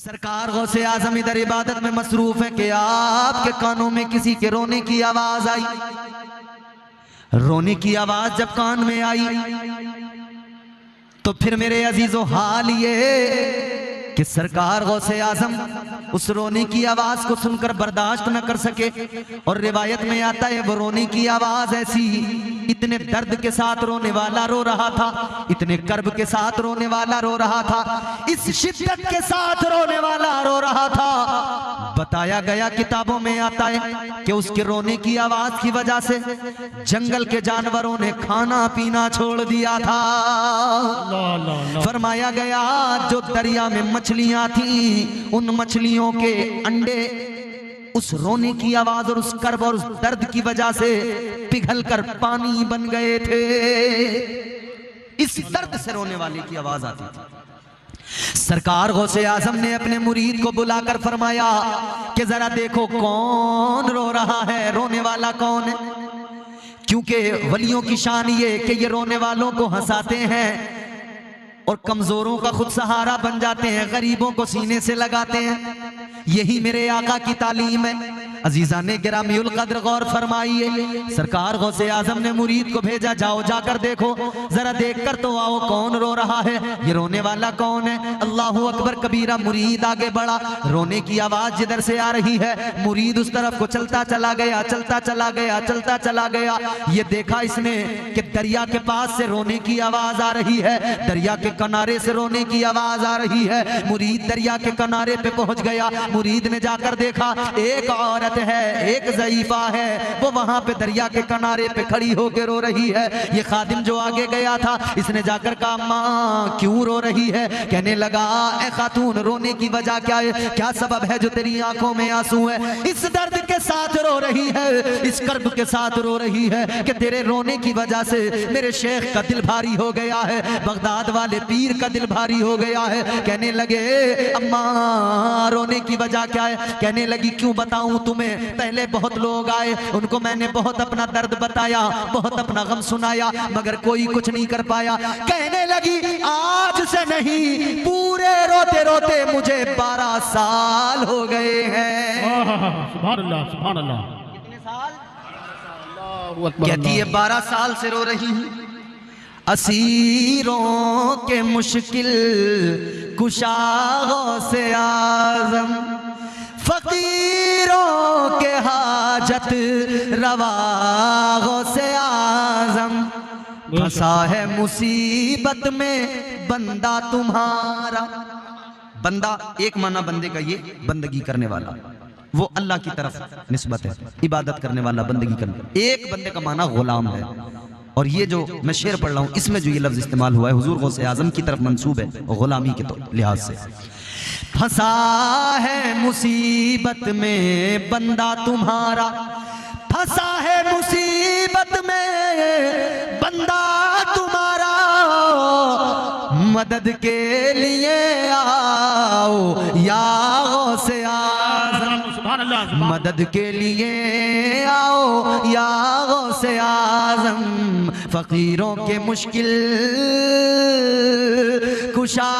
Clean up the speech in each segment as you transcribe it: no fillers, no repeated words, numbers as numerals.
सरकार गौसे आजम इधर इबादत में मसरूफ है कि आपके कानों में किसी के रोने की आवाज आई। रोने की आवाज जब कान में आई तो फिर मेरे अजीजों हाल ये कि सरकार गौसे आजम उस रोने की आवाज को सुनकर बर्दाश्त न कर सके। और रिवायत में आता है वो रोने की आवाज ऐसी, इतने दर्द के साथ रोने वाला रो रहा था, इतने कर्ब के साथ रोने वाला रो रहा था, इस शिद्दत के साथ रोने वाला रो रहा था। बताया गया किताबों में आता है कि उसके रोने की आवाज की वजह से जंगल के जानवरों ने खाना पीना छोड़ दिया था। फरमाया गया जो दरिया में मछलियां थी उन मछलियों के अंडे उस रोने की आवाज और उस कर्ब और उस दर्द की वजह से पिघल कर पानी बन गए थे। इस दर्द से रोने वाले की आवाज आती थी। सरकार गौसे आजम ने अपने मुरीद को बुलाकर फरमाया कि जरा देखो कौन रो रहा है, रोने वाला कौन है। क्योंकि वलियों की शान ये कि ये रोने वालों को हंसाते हैं और कमजोरों का खुद सहारा बन जाते हैं, गरीबों को सीने से लगाते हैं। यही मेरे आका की तालीम है। अजीजा ने गिरामीउल कद्र गौर फरमाइए, सरकार गौसे आजम ने मुरीद को भेजा, जाओ जाकर देखो, जरा देखकर तो आओ कौन रो रहा है, ये रोने वाला कौन है। अल्लाहू अकबर कबीरा। मुरीद आगे बढ़ा, रोने की आवाज जिधर से आ रही है मुरीद उस तरफ को चलता चला गया, चलता चला गया, चलता चला गया। ये देखा इसने कि दरिया के पास से रोने की आवाज आ रही है, दरिया के किनारे से रोने की आवाज आ रही है। मुरीद दरिया के किनारे पे पहुंच गया। मुरीद ने जाकर देखा एक औरत है, एक ज़ईफा है, वो वहां पे दरिया के किनारे पे खड़ी होकर रो रही है। ये खादिम जो आगे गया था इसने जाकर कहा माँ क्यों रो रही है। कहने लगा ए खातून रोने की वजह क्या है, क्या सबब है जो तेरी आंखों में आंसू है। इस दर्द के साथ रो रही है, इस कर्ब के साथ रो रही है कि तेरे रोने की वजह से मेरे शेख का दिल भारी हो गया है, बगदाद वाले पीर का दिल भारी हो गया है। कहने लगे अम्मा रोने की वजह क्या है। कहने लगी क्यों बताऊं तुम्हें, पहले बहुत लोग आए, उनको मैंने बहुत अपना दर्द बताया, बहुत अपना गम सुनाया, मगर कोई कुछ नहीं कर पाया। कहने लगी आज से नहीं पूरे रोते रोते मुझे 12 साल हो गए हैं। सुभान अल्लाह, सुभान अल्लाह। कितने साल? कहती है 12 साल से रो रही हूं। असीरों के मुश्किल कुशाओं से आज़म, फकीरों के हाजत रवाओं से आज़म, फंसा है मुसीबत में बंदा तुम्हारा। बंदा एक माना बंदे का ये बंदगी करने वाला, वो अल्लाह की तरफ निस्बत है, इबादत करने वाला, बंदगी करने। एक बंदे का माना गुलाम है। और ये जो मैं शेर पढ़ रहा हूँ इसमें जो ये लफ्ज इस्तेमाल हुआ है हुजूर गौसे आजम की तरफ मंसूब है गुलामी के तो लिहाज से। फंसा है मुसीबत में बंदा तुम्हारा, फंसा है मुसीबत में बंदा तुम्हारा, मदद के लिए आओ या गौसे आज़म, मदद के लिए आओ या गौसे आज़म, फकीरों के मुश्किल कुशा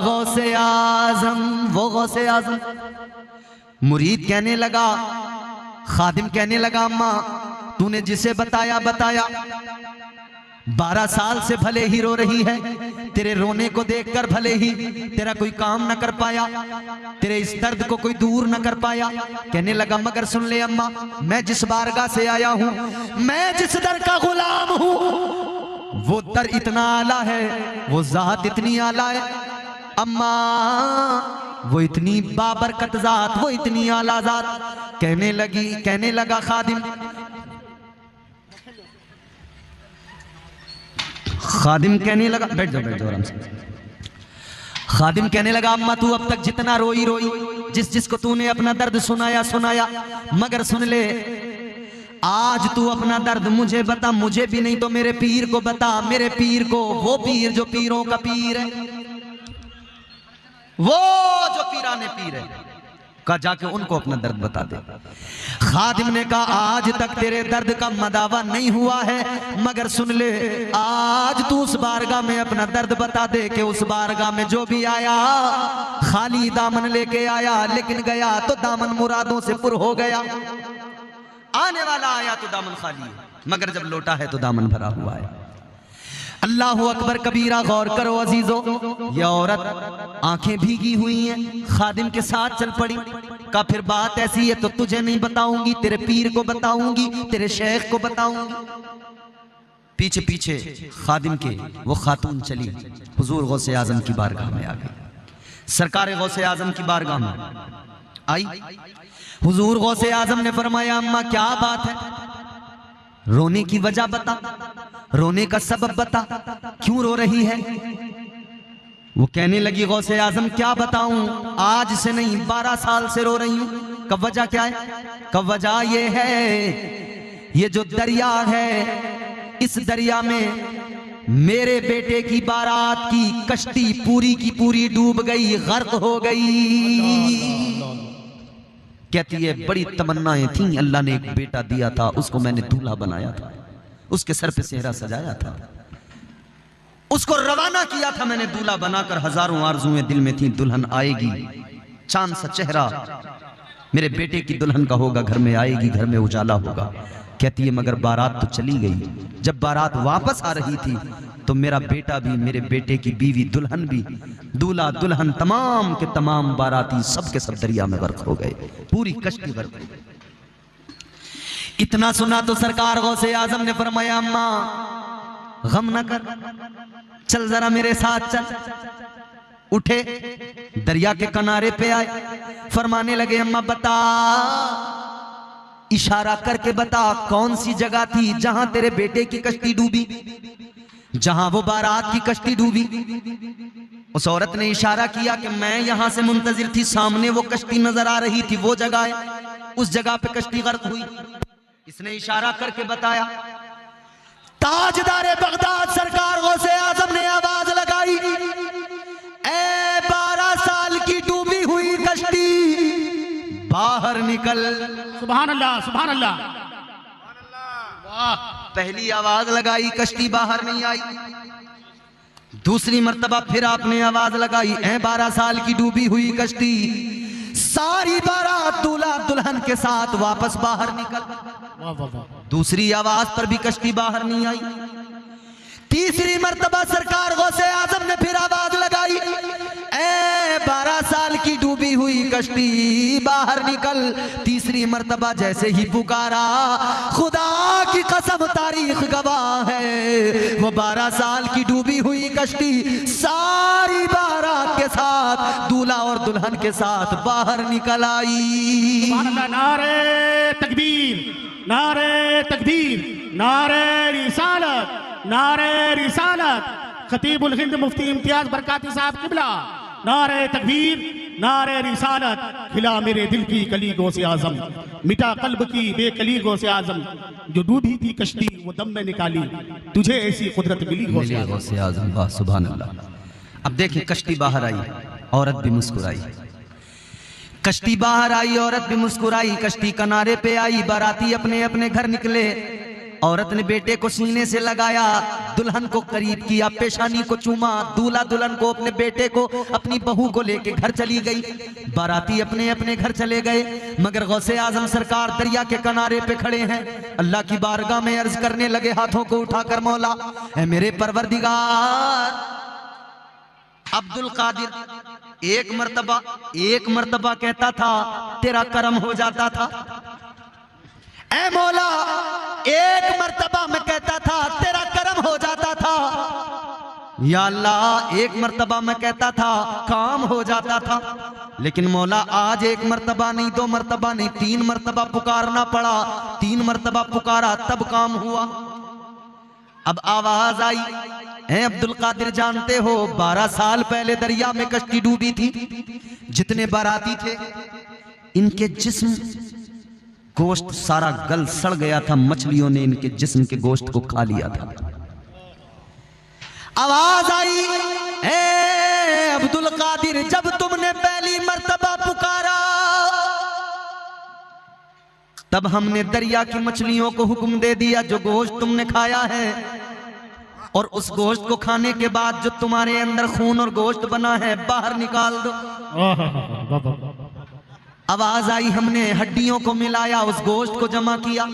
गौसे आज़म। वो गौसे आज़म। मुरीद कहने लगा, खादिम कहने लगा अम्मा तूने जिसे बताया बताया, 12 साल से भले ही रो रही है, तेरे रोने को देखकर भले ही तेरा कोई काम न कर पाया, तेरे इस दर्द को कोई दूर न कर पाया। कहने लगा मगर सुन ले अम्मा, मैं जिस बारगाह से आया हूं, मैं जिस दर का गुलाम हूं, वो दर इतना आला है, वो जात इतनी आला है अम्मा, वो इतनी बाबरकत जात, वो इतनी आला जात। कहने लगा खादिम, खादिम कहने लगा बैठ जाओ आराम से। खादिम कहने लगा अम्मा तू अब तक जितना रोई रोई, जिस जिसको तूने अपना दर्द सुनाया सुनाया, मगर सुन ले आज तू अपना दर्द मुझे बता, मुझे भी नहीं तो मेरे पीर को बता, मेरे पीर को, वो पीर जो पीरों का पीर है, वो जो पीराने पीर है। का जाके उनको अपना दर्द बता दे। खादिम ने कहा आज तक तेरे दर्द का मदावा नहीं हुआ है, मगर सुन ले, आज तू उस बारगाह में अपना दर्द बता दे कि उस बारगाह में जो भी आया खाली दामन लेके आया, लेकिन गया तो दामन मुरादों से पुर हो गया। आने वाला आया तो दामन खाली है, मगर जब लौटा है तो दामन भरा हुआ है। अल्लाह अकबर कबीरा। गौर करो अजीजों, यह औरत आंखें भीगी हुई हैं, खादिम के साथ चल पड़ी। का फिर बात ऐसी है तो तुझे नहीं बताऊंगी, तेरे पीर को बताऊंगी, तेरे शेख को बताऊंगी। पीछे पीछे खादिम के वो खातून चली, हुजूर गौसे आजम की बारगाह में आ गई। सरकार गौसे आजम की बारगाह में आई। हुजूर गौसे आजम ने फरमाया, अम्मा क्या बात है, रोने की वजह बता, रोने का सबब बता, क्यों रो रही है। वो कहने लगी, गौसे आजम क्या बताऊं, आज से नहीं 12 साल से रो रही हूं। कब वजह क्या है? कब वजह ये है, ये जो दरिया है, इस दरिया में मेरे बेटे की बारात की कश्ती पूरी की पूरी डूब गई, गर्क हो गई। कहती है बड़ी तमन्नाएं थी, अल्लाह ने एक बेटा दिया था, उसको मैंने दूल्हा बनाया था, उसके सर पे सेहरा सजाया था, उसको रवाना किया था मैंने दूल्हा बनाकर। हजारों आरज़ुएं दिल में थी, दुल्हन आएगी, चांद सा चेहरा मेरे बेटे की दुल्हन का होगा, घर में आएगी, घर में उजाला होगा। कहती है मगर बारात तो चली गई। जब बारात वापस आ रही थी तो मेरा बेटा भी, मेरे बेटे की बीवी दुल्हन भी, दूल्हा दुल्हन तमाम के तमाम बाराती सब के सब दरिया में गर्क हो गए, पूरी कश्ती गर्क हो गई। इतना सुना तो सरकार गौसे आजम ने फरमाया, अम्मा गम न कर, चल जरा मेरे साथ चल। उठे, दरिया के किनारे पे आए, फरमाने लगे, अम्मा बता, इशारा करके बता कौन सी जगह थी जहां तेरे बेटे की कश्ती डूबी, जहां वो बारात की कश्ती डूबी। उस औरत ने इशारा किया कि मैं यहां से मुंतजिर थी, सामने वो कश्ती नजर आ रही थी, वो जगह है, उस जगह पे कश्ती गर्क हुई। इसने इशारा करके बताया। ताजदारे बगदाद सरकार गौसे आजम ने आवाज लगाई, ए 12 साल की डूबी हुई कश्ती बाहर निकल। सुभान अल्लाह, सुभान अल्लाह। वाह। पहली आवाज लगाई, कश्ती बाहर नहीं आई। दूसरी मर्तबा फिर आपने आवाज लगाई, ए 12 साल की डूबी हुई कश्ती, सारी बारात दूल्हा दुल्हन के साथ वापस बाहर निकल। दूसरी आवाज पर भी कश्ती बाहर नहीं आई। तीसरी मर्तबा सरकार गौसे आजम ने फिर आवाज लगाई, ए 12 साल की डूबी हुई कश्ती बाहर निकल। तीसरी मर्तबा जैसे ही पुकारा, खुदा की कसम तारीख गवाह है, वो 12 साल की डूबी हुई कश्ती सारी बारात के साथ, दूल्हा और दुल्हन के साथ बाहर निकल आई। नारे तकबीर, नारे तकबीर, नारे रिसालत, नारे रिसालत। खतीबुल हिंद मुफ्ती इम्तियाज बरकाती साहब किबला, नारे तकबीर, नारे रिसालत। खिला मेरे दिल की कली गौसे आजम, मिटा कल्ब की बेकली गौसे आजम, जो डूबी थी कश्ती वो दम में निकाली, तुझे ऐसी कुदरत मिली गौसे आजम। वाह सुभान अल्लाह। अब देखिए कश्ती बाहर आई, औरत भी मुस्कुराई। कश्ती बाहर आई, औरत भी मुस्कुराई। कश्ती किनारे पे आई, बाराती अपने अपने घर निकले। औरत ने बेटे को सीने से लगाया, दुल्हन को करीब किया, पेशानी को चूमा। दूल्हा दुल्हन को, अपने बेटे को, अपनी बहू को लेके घर चली गई। बाराती अपने अपने घर चले गए, मगर गौसे आजम सरकार दरिया के किनारे पे खड़े हैं। अल्लाह की बारगाह में अर्ज करने लगे, हाथों को उठाकर, मौला ऐ मेरे परवरदिगार। अब्दुल कादिर एक मर्तबा कहता था, तेरा करम हो जाता था। ऐ मौला, एक मर्तबा मैं कहता था, तेरा करम हो जाता था। या अल्लाह, एक मर्तबा मैं कहता था, काम हो जाता था। लेकिन मौला आज एक मर्तबा नहीं, 2 मर्तबा नहीं, 3 मर्तबा पुकारना पड़ा। 3 मर्तबा पुकारा तब काम हुआ। अब आवाज आई, ऐ अब्दुल कादिर जानते हो 12 साल पहले दरिया में कश्ती डूबी थी, जितने बाराती थे इनके जिस्म गोश्त सारा गल सड़ गया था, मछलियों ने इनके जिस्म के गोश्त को खा लिया था। आवाज आई, ए अब्दुल कादिर, जब तुमने पहली मर्तबा पुकारा तब हमने दरिया की मछलियों को हुक्म दे दिया जो गोश्त तुमने खाया है और उस गोश्त को खाने के बाद जो तुम्हारे अंदर खून और गोश्त बना है बाहर निकाल दो। आवाज आई, हमने हड्डियों को मिलाया, उस गोश्त को जमा किया।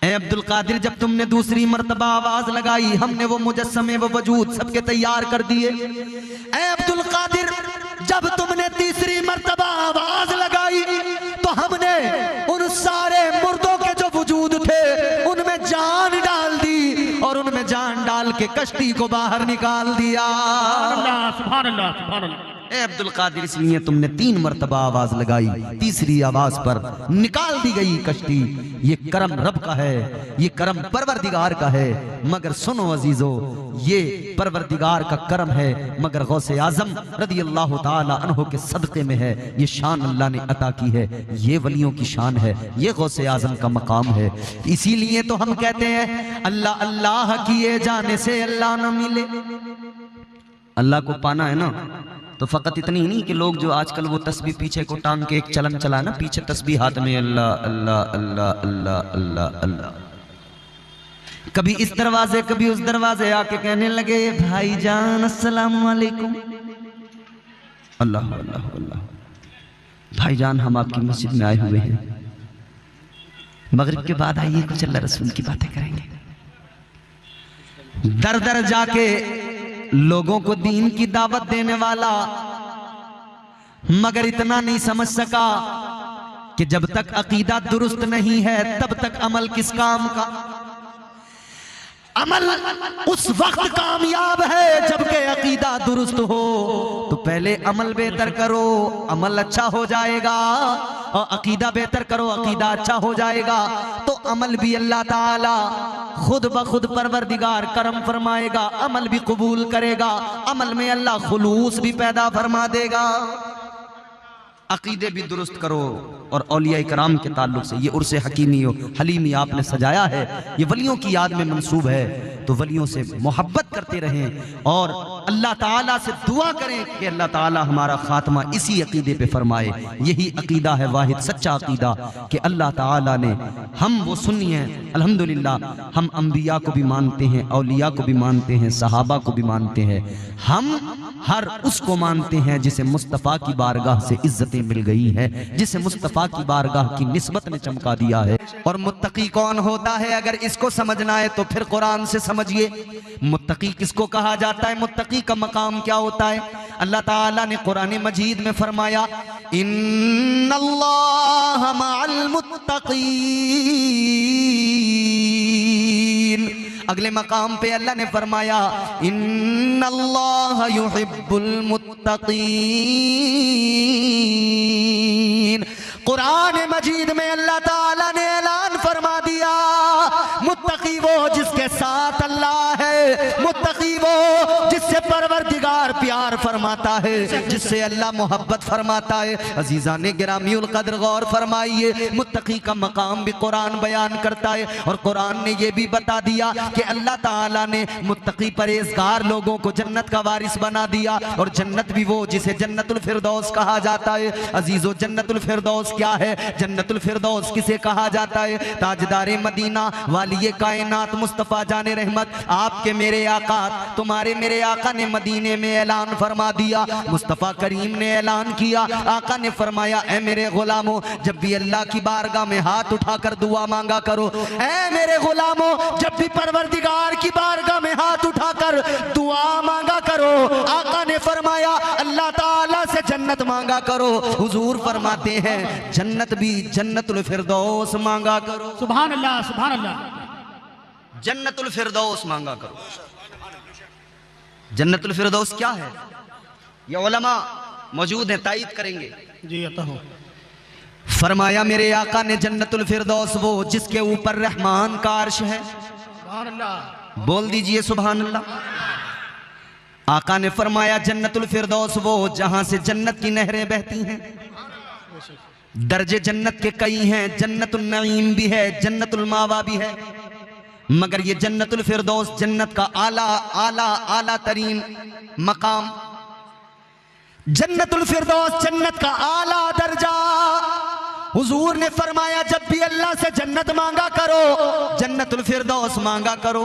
ए अब्दुल कादिर, जब तुमने दूसरी मर्तबा आवाज लगाई, हमने वो मुजस्समे वो वजूद सबके तैयार कर दिए। ए अब्दुल कादिर, जब तुमने तीसरी मर्तबा आवाज लगाई तो हमने उन सारे मुर्दों के जो वजूद थे उनमें जान डाल दी और उनमें जान डाल के कश्ती को बाहर निकाल दिया। सुभान अल्लाह, सुभान अल्लाह। ए अब्दुल कादिर, इसलिए तुमने 3 मर्तबा आवाज लगाई, तीसरी आवाज पर निकाल दी गई कश्ती। ये करम रब का है, ये करम परवरदिगार का है। मगर सुनो अजीजो, ये परवरदिगार का करम है मगर गौसे आजम रदी अल्लाह ताला अन्हु के सदक़े में है। ये शान अल्लाह ने अता की है, ये वलियों की शान है, ये गौसे आजम का मकाम है। इसीलिए तो हम कहते हैं अल्लाह अल्लाह किए जाने से अल्लाह न मिले। अल्लाह को पाना है ना तो फकत इतनी ही नहीं कि लोग जो आजकल वो तस्बीह पीछे को टांग के एक चलन चला ना, पीछे तस्बीह हाथ में अल्लाह अल्लाह अल्लाह अल्लाह अल्लाह अल्लाह, कभी इस दरवाजे कभी उस दरवाजे आके कहने लगे भाईजान अस्सलाम वालेकुम, अल्लाह अल्लाह अल्लाह। भाईजान हम आपकी मस्जिद में आए हुए हैं, मगरिब के बाद आइए कुछ अल्लाह रसूल की बातें करेंगे। दर दर जाके लोगों को दीन की दावत देने वाला, मगर इतना नहीं समझ सका कि जब तक अकीदा दुरुस्त नहीं है तब तक अमल किस काम का। अमल उस वक्त कामयाब है जबकि अकीदा दुरुस्त हो। तो पहले अमल बेहतर करो, अमल अच्छा हो जाएगा, और अकीदा बेहतर करो, अकीदा अच्छा हो जाएगा। तो अमल भी अल्लाह ताला खुद ब खुद परवरदिगार करम फरमाएगा, अमल भी कबूल करेगा, अमल में अल्लाह खुलूस भी पैदा फरमा देगा। अकीदे भी दुरुस्त करो। और औलिया इकराम के ताल्लुक से ये उर्से हकीमी हलीमी आपने सजाया है, ये वलियों की याद में मंसूब है। तो वलियों से मोहब्बत करते रहें और अल्लाह ताला से दुआ करें कि अल्लाह ताला हमारा खात्मा इसी अकीदे पे फरमाए। यही अकीदा है वाहिद सच्चा अकीदा कि अल्लाह ताला ने, हम वो सुन्नी हैं अल्हम्दुलिल्लाह, हम अंबिया को भी मानते हैं, औलिया को भी मानते हैं, सहाबा को भी मानते हैं। हम हर उसको मानते हैं जिसे मुस्तफ़ा की बारगाह से इज्जतें मिल गई हैं, जिसे मुस्तफ़ा की बारगाह की निस्बत ने चमका दिया है। और मुत्तकी कौन होता है अगर इसको समझना है तो फिर कुरान से समझिए। मुत्तकी किसको कहा जाता है, मुत्तकी का मकाम क्या होता है। अल्लाह ताला ने कुरान मजीद में फरमाया इन्नल्लाह मअल मुत्तकीन। अगले मकाम पे अल्लाह ने फरमाया इन्नल्लाह युहिब्बुल मुत्तकीन। कुरान मजीद में अल्लाह ताला ने ऐलान फरमा दिया मुत्तकी वो जिसके साथ अल्लाह है, मुत्तकी वो जिससे परवरदिगार प्यार फरमाता है, जिससे अल्लाह मोहब्बत फरमाता है। अजीजा ने गिरामीउल कद्र गौर फरमाइए, मुत्तकी का मकाम भी कुरान बयान करता है। और कुरान ने यह भी बता दिया कि अल्लाह ताला ने मुत्तकी परहेजगार लोगों को जन्नत का वारिस बना दिया। और जन्नत भी वो जिसे जन्नतुल फिरदौस कहा जाता है। अजीजो, जन्नतुल फिरदौस क्या है? जन्नतुल फिरदौस किसे कहा जाता है? ताजदारे मदीना वाली कायनात मुस्तफ़ा जाने रहमत आपके मेरे आका, तुम्हारे मेरे आका ने मदीने में ऐलान फरमा दिया। मुस्तफ़ा करीम ने ऐलान किया, आका ने फरमाया ऐ मेरे गुलामों, जब भी अल्लाह की बारगाह में हाथ उठाकर दुआ मांगा करो। ऐ मेरे गुलामों, जब भी परवरदिगार की बारगाह में हाथ उठाकर दुआ मांगा करो। आका ने फरमाया अल्लाह ताला से जन्नत मांगा करो। हुजूर फरमाते हैं जन्नत भी जन्नतुल फिरदौस मांगा करो। सुभान अल्लाह, सुभान अल्लाह। जन्नतुल फिरदौस मांगा करो। जन्नतुल फिरदौस क्या है? ये उलमा मौजूद हैं, तायीद करेंगे। जी अता हो। फरमाया मेरे आका ने जन्नतुल फिरदौस वो जिसके ऊपर रहमान का अर्श है। सुभान अल्लाह। बोल दीजिए सुभान अल्लाह। आका ने फरमाया जन्नतुल फिरदौस वो जहां से जन्नत की नहरें बहती हैं। दर्जे जन्नत के कई हैं, जन्नतुल नईम भी है, जन्नतुल मावा भी है, मगर ये जन्नतुल फिरदौस जन्नत का आला आला आला तरीन मकाम। जन्नतुल फिरदौस जन्नत का आला दर्जा हुजूर ने फरमाया जब भी अल्लाह से जन्नत मांगा करो, जन्नतुल फिरदौस मांगा करो,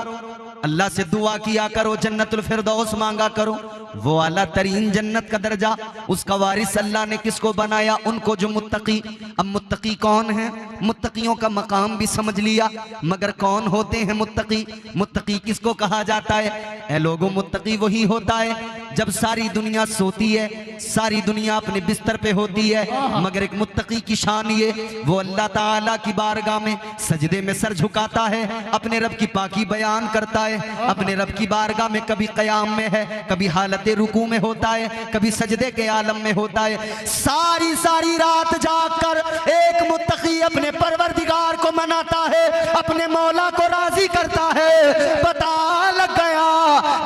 अल्लाह से दुआ किया करो, जन्नतुल फिरदौस मांगा करो। वो आला तरीन जन्नत का दर्जा उसका वारिस अल्लाह ने किसको बनाया? उनको जो मुत्तकी। अब मुत्तकी कौन है? मुत्तकियों का मकाम भी समझ लिया, मगर कौन होते हैं मुत्तकी? मुत्तकी किसको कहा जाता है? ऐ लोगों, मुत्तकी वही होता है जब सारी दुनिया सोती है, सारी दुनिया अपने बिस्तर पे होती है, मगर एक मुत्तकी की शान ये, वो अल्लाह ताला की बारगाह में सजदे में सर झुकाता है, अपने रब की पाकी बयान करता है, अपने रब की बारगाह में कभी क़याम में है, कभी हालत रुकू में होता है, कभी सजदे के आलम में होता है। सारी सारी रात जागकर एक मुत्तकी अपने परवरदिगार को मनाता है, अपने मौला को राजी करता है। पता लग गया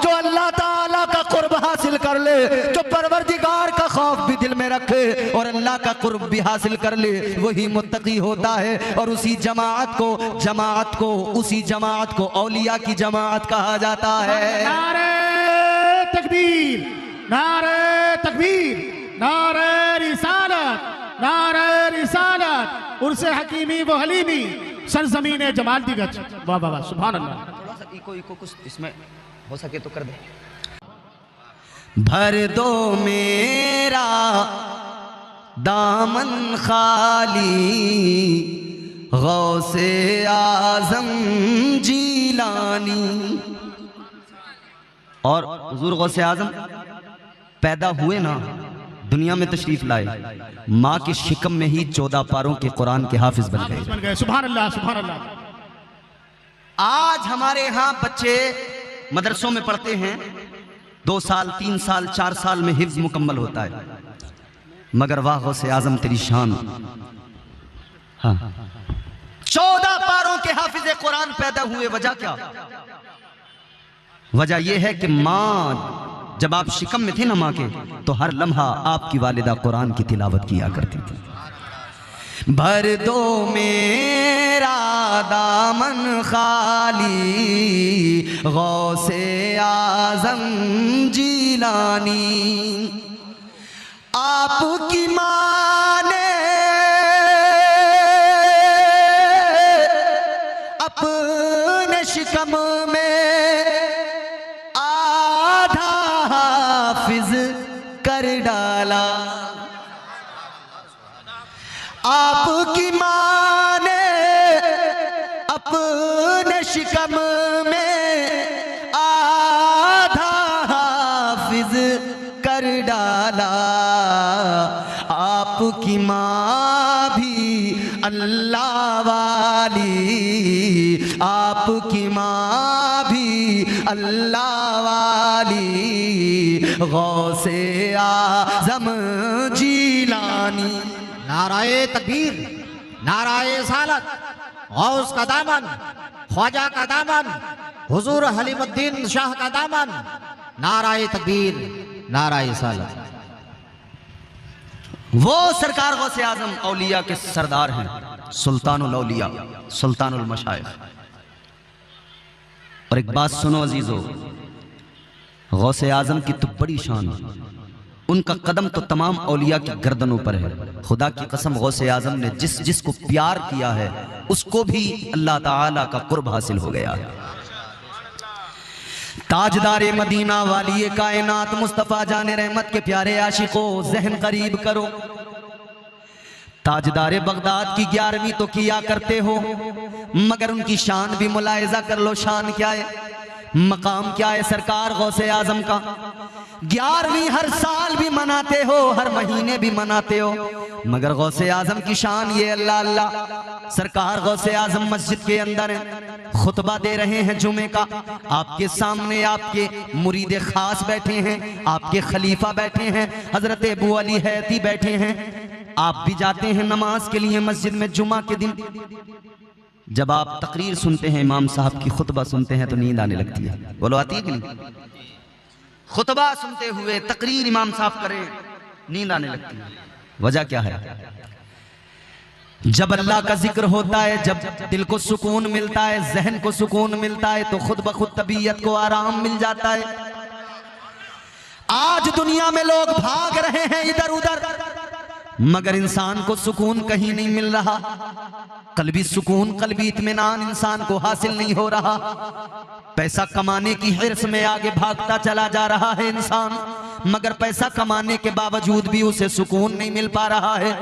जो अल्लाह ताला का कुर्ब हासिल कर ले, जो परवरदिगार का खौफ भी दिल में रखे और अल्लाह का कुर्ब भी हासिल कर ले, वही मुत्तकी होता है। और उसी जमात को औलिया की जमात कहा जाता है। नारे तकबीर, नारे तकबीर, नारे रिसालत, नारे रिसालत, उर्से हकीमी व हलीमी, सरजमीन जमाल दी गज। वाह वाह वाह, सुभान अल्लाह। थोड़ा सा इको कुछ इसमें हो सके तो कर दे। भर दो मेरा दामन खाली, गौसे आजम जीलानी। और हुजूर गौसे आजम पैदा हुए ना, दुनिया में तशरीफ लाए, माँ के शिकम में ही 14 पारों के कुरान के हाफिज बन गए। सुभान अल्लाह, सुभान अल्लाह। आज हमारे यहाँ बच्चे मदरसों में पढ़ते हैं, 2 साल 3 साल 4 साल में हिफ्ज मुकम्मल होता है, मगर वाह गौसे आजम तेरी शान। हाँ, 14 पारों के हाफिज कुरान पैदा हुए, वजह क्या? वजह यह है कि माँ जब आप शिकम में थे ना माँ के, तो हर लम्हा आपकी वालिदा कुरान की तिलावत किया करती थी। भर दो मेरा दामन खाली, गौसे आजम जीलानी। आपकी माँ ने अपने शिकम में आधा हाफिज कर डाला। आपकी माँ ने अपने शिकम में आधा हाफिज कर डाला। आपकी माँ भी अल्लाह वाली, आपकी माँ भी अल्लाह वाली, गौसे आज़म जीलानी। नाराए तकबीर, नाराए सालत, गौस का दामन, ख्वाजा का दामन, हुजूर हलीमुद्दीन शाह का दामन। नाराए तकबीर, नाराए सालत। वो सरकार गौसे आजम औलिया के सरदार हैं, सुल्तानुल औलिया, सुल्तानुल मशाइख। और एक बात सुनो अजीजों, गौसे आजम की तो बड़ी शान, उनका कदम तो तमाम औलिया की गर्दनों पर है। खुदा की कसम, गौसे आजम ने जिसको प्यार किया है उसको भी अल्लाह ताला का कुर्ब हासिल हो गया है। ताजदारे मदीना वाली कायनात मुस्तफ़ा जाने रहमत के प्यारे आशिकों, जहन करीब करो। ताजदारे बगदाद की 11वीं तो किया करते हो, मगर उनकी शान भी मुलायजा कर लो। शान क्या है, मकाम क्या है सरकार गौसे आजम का? 11वीं हर साल भी मनाते हो, हर महीने भी मनाते हो, मगर गौसे आजम की शान ये अल्लाह अल्लाह। सरकार गौसे आजम मस्जिद के अंदर है, खुतबा दे रहे हैं जुमे का। आपके सामने आपके मुरीद खास बैठे हैं, आपके खलीफा बैठे हैं, हजरत अबू अली हैती बैठे हैं। आप भी जाते हैं नमाज के लिए मस्जिद में जुमा के दिन। जब आप तकरीर सुनते हैं, इमाम साहब की खुतबा सुनते हैं, तो नींद आने लगती है। बोलो आती है कि नहीं? खुतबा सुनते हुए तकरीर इमाम साहब करें, नींद आने लगती है। वजह क्या है? जब अल्लाह का जिक्र होता है, जब दिल को सुकून मिलता है, जहन को सुकून मिलता है, तो खुद ब खुद तबीयत को आराम मिल जाता है। आज दुनिया में लोग भाग रहे हैं इधर उधर, मगर इंसान को सुकून कहीं नहीं मिल रहा। कल्बी सुकून, कल्बी इत्मीनान इंसान को हासिल नहीं हो रहा। पैसा कमाने की हिर्स में आगे भागता चला जा रहा है इंसान, मगर पैसा कमाने के बावजूद भी उसे सुकून नहीं मिल पा रहा है।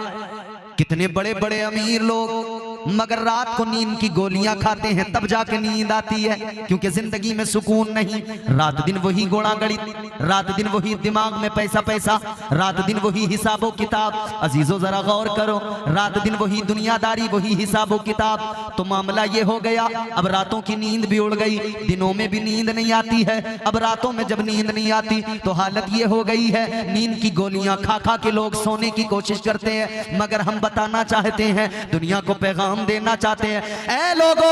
कितने बड़े बड़े अमीर लोग मगर रात को नींद की गोलियां खाते हैं, तब जाके नींद आती है, क्योंकि जिंदगी में सुकून नहीं। रात दिन वही गोड़ा गणित, रात दिन वही दिमाग में पैसा पैसा, रात दिन वही हिसाबो किताब। अजीजो जरा गौर करो, रात दिन वही दुनियादारी, वही हिसाबो किताब। तो मामला ये हो गया, अब रातों की नींद भी उड़ गई, दिनों में भी नींद नहीं आती है। अब रातों में जब नींद नहीं आती तो हालत ये हो गई है, नींद की गोलियां खा खा के लोग सोने की कोशिश करते हैं। मगर हम बताना चाहते हैं, दुनिया को पैगाम हम देना चाहते हैं, ऐ लोगों,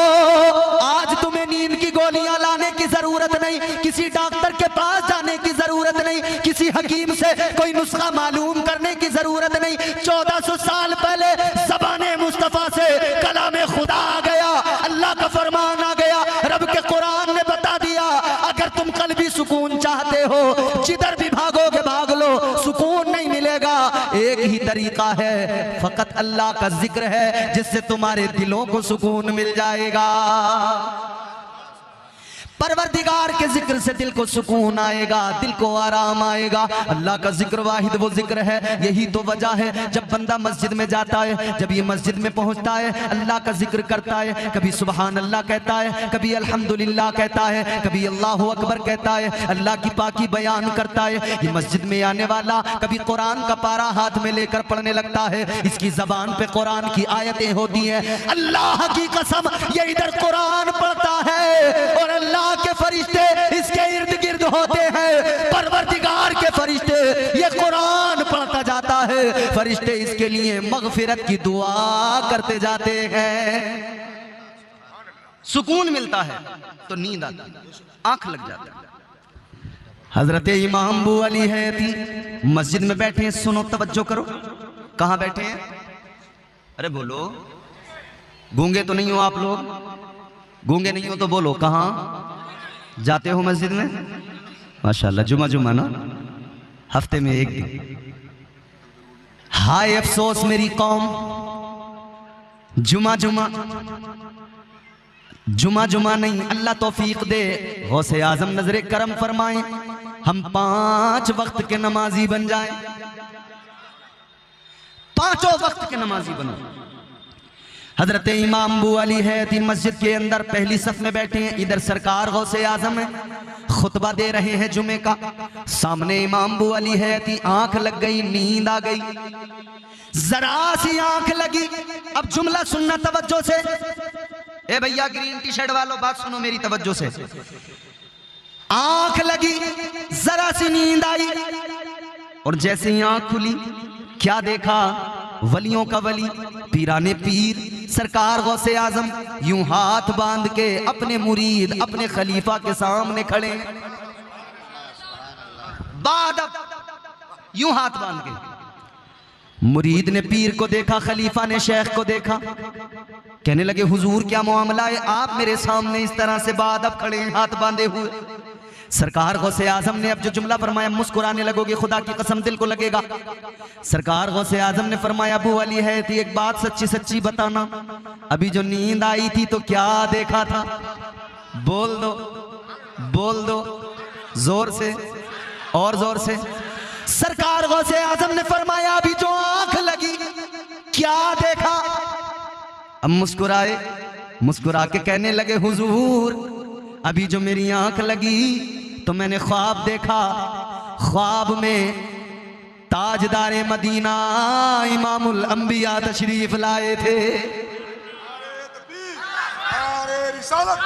आज तुम्हें नींद की गोलियां लाने की जरूरत नहीं, किसी डॉक्टर के पास जाने की जरूरत नहीं, किसी हकीम से कोई नुस्खा मालूम करने की जरूरत नहीं। 1400 साल पहले ज़बाने मुस्तफा से कलामे खुदा आ गया, अल्लाह का फरमान आ गया, रब के कुरान ने बता दिया, अगर तुम कल्बी सुकून चाहते हो, जिधर भी भागोगे भाग लो, सुकून नहीं मिलेगा। एक ही तरीका है, फकत अल्लाह का जिक्र है, जिससे तुम्हारे दिलों को सुकून मिल जाएगा। परवरदिगार के जिक्र से दिल को सुकून आएगा, दिल को आराम आएगा। अल्लाह का जिक्र वाहिद वो जिक्र है। यही तो वजह है, जब बंदा मस्जिद में जाता है, जब ये मस्जिद में पहुंचता है, अल्लाह का जिक्र करता है, कभी सुबहान अल्लाह कहता है, कभी अल्हम्दुलिल्लाह कहता है, कभी अल्लाहु अकबर कहता है, अल्लाह की पाकी बयान करता है। ये मस्जिद में आने वाला कभी कुरान का पारा हाथ में लेकर पढ़ने लगता है, इसकी जबान पे कुरान की आयतें होती हैं। अल्लाह की कसम, ये इधर कुरान पढ़ता है और अल्लाह के फरिश्ते इसके इर्द गिर्द होते हैं। परवरदिगार के फरिश्ते ये कुरान पढ़ता जाता है, फरिश्ते इसके लिए मगफिरत की दुआ करते जाते हैं। सुकून मिलता है तो नींद आती है, आंख लग जाती है। हजरत इमाम अबू अली हैती मस्जिद में बैठे हैं, सुनो तवज्जो करो। कहां बैठे हैं? अरे बोलो, गूंगे तो नहीं हो आप लोग? गूंगे नहीं हो तो बोलो, कहां जाते हो मस्जिद में? माशाल्लाह, जुमा ना, हफ्ते में एक दिन। हाय अफसोस मेरी कौम, जुमा नहीं। अल्लाह तौफीक दे, गौसे आजम नजरे करम फरमाएं, हम 5 वक्त के नमाजी बन जाएं, 5 वक्त के नमाजी बनो। हजरत इमाम अबू अली हैती मस्जिद के अंदर पहली सफ में बैठे हैं, इधर सरकार गौसे आजम है, खुतबा दे रहे हैं जुमे का। सामने इमाम अबू अली हैती, आंख लग गई, नींद आ गई, जरा सी आंख लगी। अब जुमला सुनना तवज्जो से, ए भैया ग्रीन टी शर्ट वालों बात सुनो मेरी तवज्जो से। आंख लगी, जरा सी नींद आई, और जैसे ही आंख खुली क्या देखा? वलियों का वली, पीराने पीर सरकार गौसे आजम यूं हाथ बांध के अपने मुरीद, अपने खलीफा के सामने खड़े, बादब यूं हाथ बांध के। मुरीद ने पीर को देखा, खलीफा ने शेख को देखा, कहने लगे हुजूर क्या मामला है, आप मेरे सामने इस तरह से बादब खड़े हैं हाथ बांधे हुए। सरकार गौसे आजम ने अब जो जुमला फरमाया, मुस्कुराने लगोगे, खुदा की कसम दिल को लगेगा। सरकार गौसे आजम ने फरमाया, अबू अली है थी, एक बात सच्ची सच्ची बताना, अभी जो नींद आई थी तो क्या देखा था? बोल दो जोर से और जोर से। सरकार गौसे आजम ने फरमाया, अभी जो आंख लगी क्या देखा? अब मुस्कुरा के कहने लगे, हुजूर अभी जो मेरी आंख लगी तो मैंने ख्वाब देखा, ख्वाब में ताजदारे मदीना इमामुल अंबिया तशरीफ लाए थे। नारे रिसालत,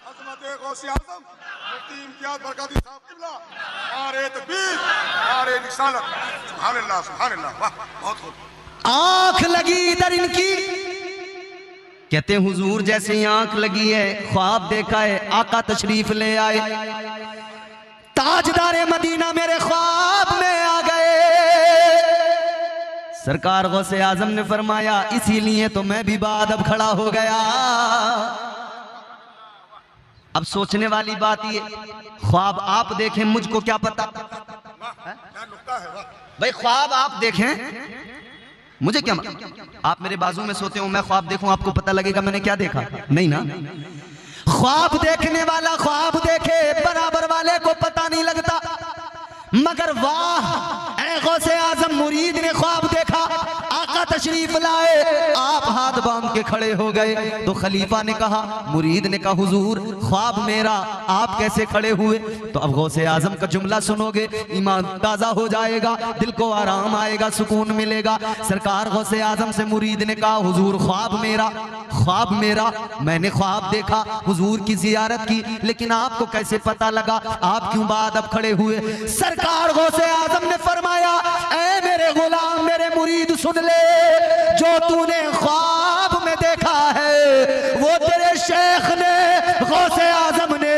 अज़मत गौसे आज़म मुफ्ती इम्तियाज़ बरकाती साहब क़िबला, नारे तकबीर, नारे रिसालत, सुभान अल्लाह, सुभान अल्लाह, वाह बहुत खूब। आंख लगी इधर इनकी, कहते हैं हुजूर जैसे ही आंख लगी है, ख्वाब देखा है, आका तशरीफ ले आए, ताजदारे मदीना मेरे ख्वाब में आ गए। सरकार गौसे आजम ने फरमाया, इसीलिए तो मैं भी बादब खड़ा हो गया। अब सोचने वाली बात ये, ख्वाब आप देखें मुझको क्या पता, क्या नुक्ता है, वाह। भाई ख्वाब आप देखें, मुझे क्या आप मेरे बाजू में सोते हो, मैं ख्वाब देखूं, आपको पता लगेगा मैंने क्या देखा? नहीं ना। ख्वाब देखने वाला ख्वाब देखे, बराबर वाले को पता नहीं लगता। मगर वाह, ऐ गौसे आजम मुरीद ने ख्वाब देखा, आका तशरीफ लाए, आप हाथ बांध के खड़े हो गए। तो खलीफा ने कहा, मुरीद ने कहा, हुजूर ख्वाब मेरा, आप कैसे खड़े हुए? तो अब गौसे आजम का जुमला सुनोगे, ईमान ताजा हो जाएगा, दिल को आराम आएगा, सुकून मिलेगा। सरकार गौसे आजम से मुरीद ने कहा, हुजूर ख्वाब मेरा, ख्वाब मेरा, मैंने ख्वाब देखा, हुजूर की जियारत की, लेकिन आपको कैसे पता लगा? आप क्यों बाद अब खड़े हुए? सरकार गौसे आजम ने फरमाया, ऐ मेरे गुलाम, मेरे मुरीद सुन ले, जो तूने ख्वाब में देखा है वो तेरे शेख ने, गौसे आजम ने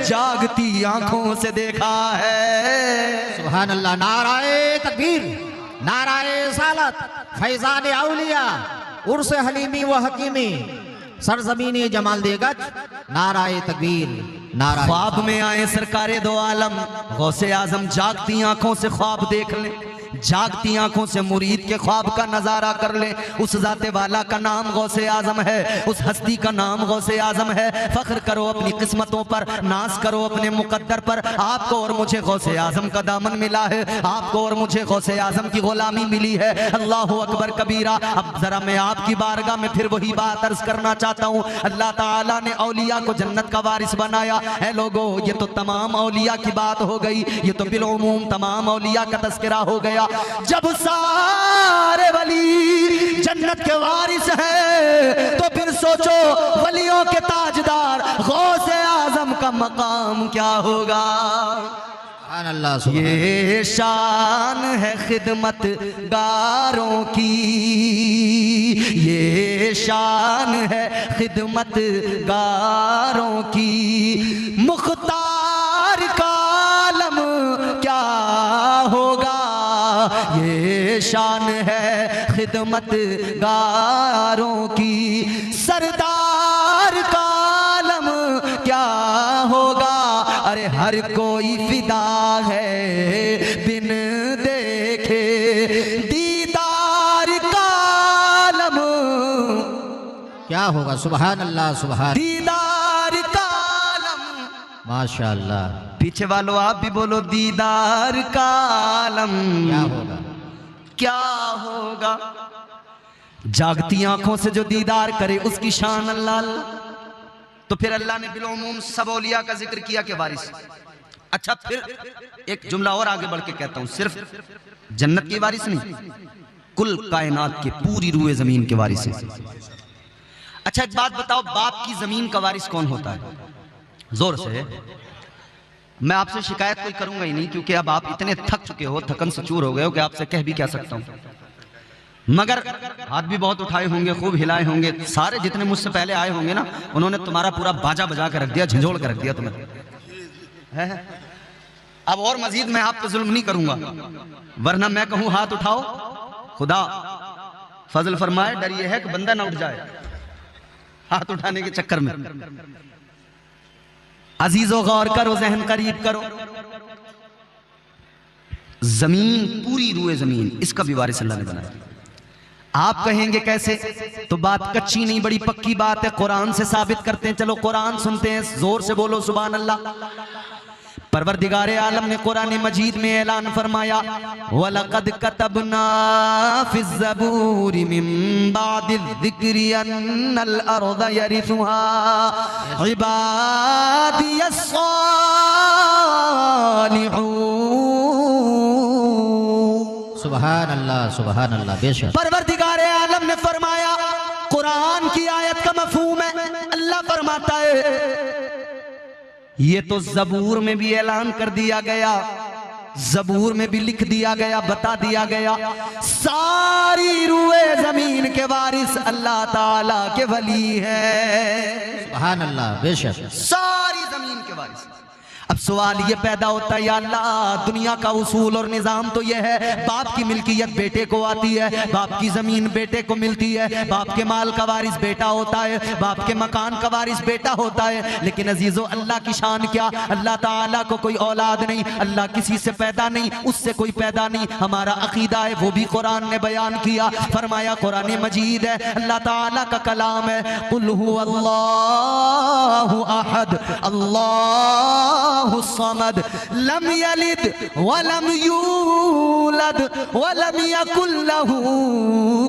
जागती आंखों से देखा है। सुभान अल्लाह। नाराए तकबीर, नाराए सालत, फैजान औलिया, उर्स हलीमी व हकीमी, सरजमीनी जमाल देगज, नाराए तकबीर, नाराए। ख्वाब में आए सरकारे दो आलम, गौसे आजम जागती आंखों से ख्वाब देख ले, जागती आंखों से मुरीद के ख्वाब का नजारा कर ले। उस जाते वाला का नाम गौसे आजम है, उस हस्ती का नाम गौसे आजम है। फख्र करो अपनी किस्मतों पर, नाज करो अपने मुकद्दर पर। आपको और मुझे गौसे आजम का दामन मिला है, आपको और मुझे गौसे आजम की गुलामी मिली है। अल्लाह अकबर कबीरा। अब जरा मैं आपकी बारगाह में फिर वही बात अर्ज करना चाहता हूँ। अल्लाह ताला ने औलिया को जन्नत का वारिस बनाया है। लोगों, ये तो तमाम औलिया की बात हो गई, ये तो बिलउमूम तमाम औलिया का तस्करा हो गया। जब सारे वली जन्नत के वारिस हैं, तो फिर सोचो वलियों के ताजदार गौसे आजम का मकाम क्या होगा? सुभान अल्लाह, सुभान ये शान है खिदमत गारों की, ये शान है खिदमत गारों की। मुख्तार का आलम क्या होगा? ये शान है खिदमत गारों की। सरदार का आलम क्या होगा? अरे हर कोई फिदा है बिन देखे दीदार का आलम क्या होगा? सुभान अल्लाह, सुभान, दीदार का आलम। माशाअल्लाह। पीछे वालों आप भी बोलो, दीदार का आलम क्या होगा? क्या होगा? जागती आंखों से जो दीदार करे उसकी शान अल्लाह। तो फिर अल्लाह ने बिलउमूम सब औलिया का जिक्र किया कि वारिस। अच्छा, फिर एक जुमला और आगे बढ़ के कहता हूं, सिर्फ जन्नत की वारिस नहीं, कुल कायनात के पूरी रूए जमीन के वारिस है। अच्छा एक बात बताओ, बाप की जमीन का वारिस कौन होता है? जोर से। मैं आपसे शिकायत कोई करूंगा ही नहीं, क्योंकि अब आप इतने थक चुके हो, थकन से चूर हो गए हो कि आपसे कह भी क्या सकता हूं। मगर हाथ भी बहुत उठाए होंगे, खूब हिलाए होंगे, सारे जितने मुझसे पहले आए होंगे ना, उन्होंने तुम्हारा पूरा बाजा बजा के रख दिया, झंझोड़ के रख दिया तुम्हें है? अब और मजीद मैं आप पे जुल्म नहीं करूंगा, वरना मैं कहूं हाथ उठाओ, खुदा फजल फरमाए, डर ये है कि बंदा ना उठ जाए हाथ उठाने के चक्कर में। अजीजो गौर करो, जहन करीब करो। जमीन, पूरी रूए जमीन, इसका भी वारिस अल्लाह ने बनाया। आप कहेंगे कैसे? तो बात कच्ची नहीं, बड़ी पक्की बात है, कुरान से साबित करते हैं। चलो कुरान सुनते हैं, जोर से बोलो सुभान अल्लाह। परवरदिगारे आलम ने कुरान मजीद में ऐलान फरमाया, वलक़द कतबना फ़िज़ ज़बूरि मिन बादिज़ ज़िक्रि अन्नल अर्ज़ यरिथुहा इबादियस सालिहून। सुभान अल्लाह, सुभान अल्लाह। बेशक परवरदिगारे आलम ने फरमाया, कुरान की आयत का मफहूम है, अल्लाह फरमाता है, ये तो जबूर में भी ऐलान कर दिया गया, जबूर में भी लिख दिया गया, बता दिया गया, सारी रूए जमीन के वारिस अल्लाह ताला के वली है। सुभान अल्लाह, बेशक। सारी जमीन के वारिस। अब सवाल ये पैदा होता है, या अल्लाह दुनिया का उसूल और निज़ाम तो ये है, बाप की मिल्कियत बेटे को आती है, बाप की ज़मीन बेटे को मिलती है, बाप के माल का वारिस बेटा होता है, बाप के मकान का वारिस बेटा होता है। लेकिन अजीज़ो अल्लाह की शान क्या, अल्लाह ताला को कोई औलाद नहीं, अल्लाह किसी से पैदा नहीं, उससे कोई पैदा नहीं। हमारा अकीदा है वो भी कुरान ने बयान किया, फरमाया कुरान मजीद है, अल्लाह ताला का कलाम है, कुल हुवल्लाहु अहद अल्लाहु समद लम यलिद वलम यूलद वलम यकुल लहू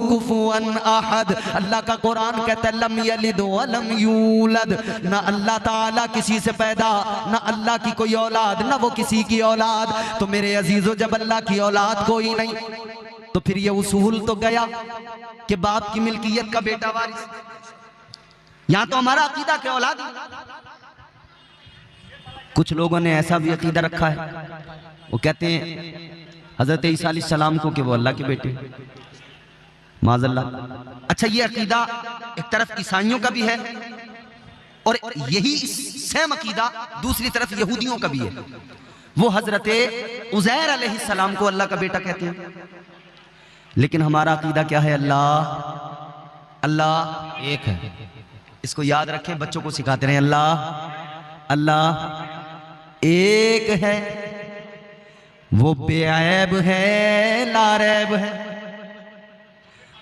कुफुवन अहद। अल्लाह का कुरान कहता है लम यलिद वलम यूलद, ना अल्लाह ताला किसी से पैदा, ना अल्लाह की कोई औलाद, ना वो किसी की औलाद। तो मेरे अजीजों, जब अल्लाह की औलाद कोई नहीं तो फिर ये उसूल तो गया कि बाप की मिल्कियत का बेटा वारिस। यहां तो हमारा अकीदा के औलाद, कुछ लोगों ने ऐसा भी अकीदा रखा है, वो कहते हैं हजरत ईसा अलैहिस्सलाम को कि वो अल्लाह के बेटे, माज़अल्लाह। अच्छा, ये अकीदा एक तरफ ईसाइयों का भी है और यही सेम अकीदा दूसरी तरफ यहूदियों का भी है। वो हजरत उज़ैर अलैहिस्सलाम को अल्लाह का बेटा कहते हैं। लेकिन हमारा अकीदा क्या है, अल्लाह एक है। इसको याद रखें, बच्चों को सिखाते रहे, अल्लाह एक है, वो बेऐब है, लारैब है,